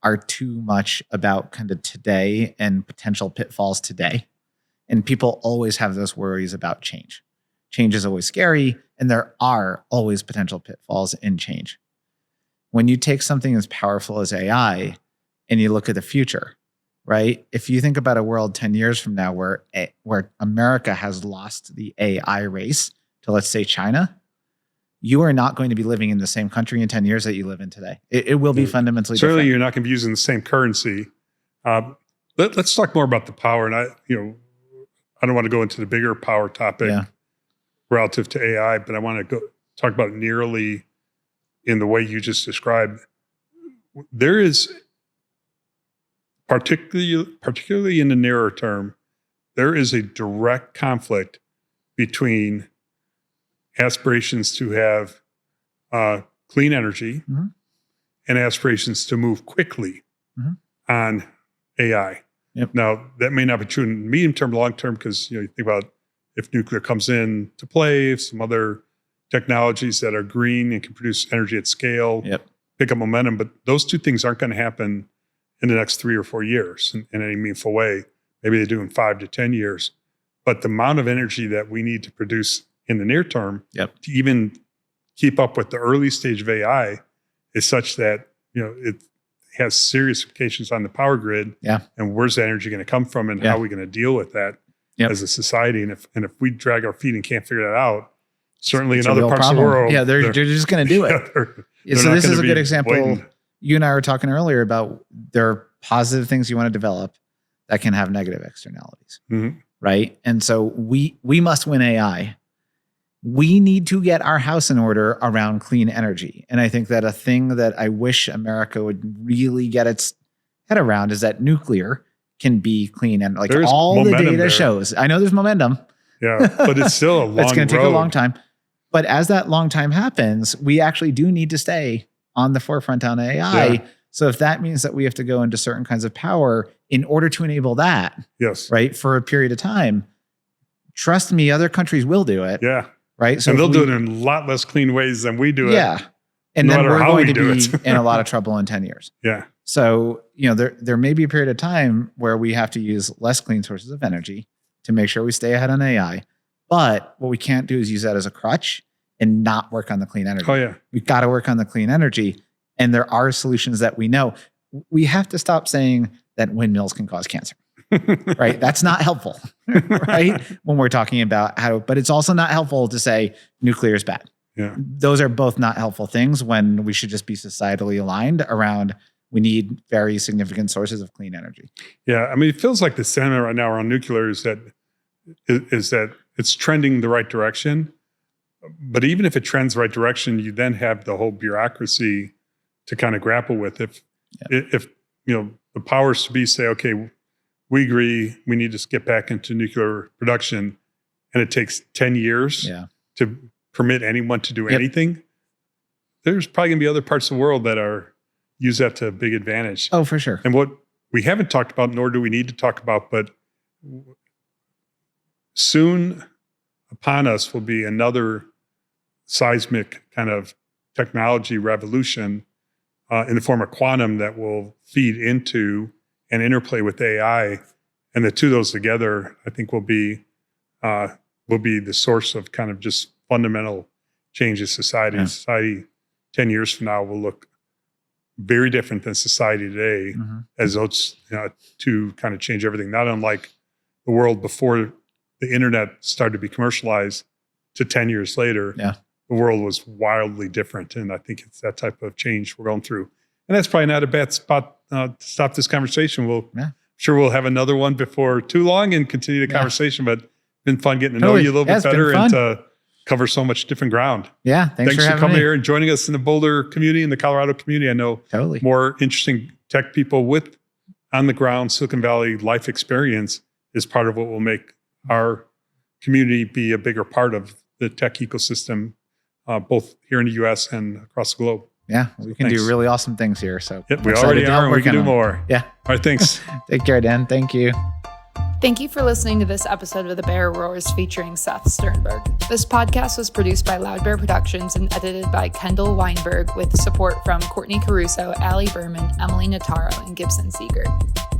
are too much about kind of today and potential pitfalls today. And people always have those worries about change. Change is always scary, and there are always potential pitfalls in change. When you take something as powerful as AI and you look at the future, right? If you think about a world 10 years from now where America has lost the AI race to, let's say, China, you are not going to be living in the same country in 10 years that you live in today. It will be fundamentally different. Certainly, different. You're not going to be using the same currency. Let's talk more about the power. And I don't want to go into the bigger power topic relative to AI, but I want to talk about it nearly in the way you just described. There is, particularly in the nearer term, there is a direct conflict between aspirations to have clean energy and aspirations to move quickly on AI. Now, that may not be true in medium term, long term, because you think about if nuclear comes in to play, if some other technologies that are green and can produce energy at scale pick up momentum. But those two things aren't going to happen in the next 3 or 4 years in any meaningful way. Maybe they do in 5 to 10 years. But the amount of energy that we need to produce in the near term to even keep up with the early stage of AI is such that it has serious implications on the power grid. And where's the energy going to come from, and how are we going to deal with that as a society? And if we drag our feet and can't figure that out, certainly in other parts of the world, they're just going to do it. So this is a good example. Blatant. You and I were talking earlier about there are positive things you want to develop that can have negative externalities, right? And so we must win AI. We need to get our house in order around clean energy. And I think that a thing that I wish America would really get its head around is that nuclear can be clean. And like there's all the data shows, I know there's momentum. But it's still a long It's going to take a long time. But as that long time happens, we actually do need to stay on the forefront on AI. So if that means that we have to go into certain kinds of power in order to enable that, right, for a period of time, trust me, other countries will do it. Right. So they'll do it in a lot less clean ways than we do it. And then we're going to be in a lot of trouble in 10 years. So, there may be a period of time where we have to use less clean sources of energy to make sure we stay ahead on AI. But what we can't do is use that as a crutch and not work on the clean energy. We've got to work on the clean energy. And there are solutions that we know. We have to stop saying that windmills can cause cancer. Right? That's not helpful, right? When we're talking about but it's also not helpful to say nuclear is bad. Those are both not helpful things when we should just be societally aligned around we need very significant sources of clean energy. I mean, it feels like the sentiment right now around nuclear is that it's trending the right direction. But even if it trends the right direction, you then have the whole bureaucracy to kind of grapple with. If the powers to be say, okay, we agree, we need to get back into nuclear production, and it takes 10 years to permit anyone to do anything, there's probably going to be other parts of the world that use that to a big advantage. Oh, for sure. And what we haven't talked about, nor do we need to talk about, but soon upon us will be another seismic kind of technology revolution in the form of quantum that will feed into and interplay with AI, and the two of those together, I think, will be the source of kind of just fundamental change in society. Society 10 years from now will look very different than society today, as those two kind of change everything. Not unlike the world before the internet started to be commercialized to 10 years later, the world was wildly different. And I think it's that type of change we're going through. And that's probably not a bad spot to stop this conversation. Sure we'll have another one before too long and continue the conversation, but it's been fun getting to know you a little bit better and to cover so much different ground. Yeah. Thanks for coming here and joining us in the Boulder community, in the Colorado community. I know more interesting tech people with on the ground Silicon Valley life experience is part of what will make our community be a bigger part of the tech ecosystem, both here in the US and across the globe. Yeah, we can do really awesome things here. So we already are, and we can do more. Yeah. All right, thanks. Take care, Dan. Thank you. Thank you for listening to this episode of The Bear Roars featuring Seth Sternberg. This podcast was produced by Loud Bear Productions and edited by Kendall Weinberg with support from Courtney Caruso, Allie Berman, Emily Nataro, and Gibson Siegert.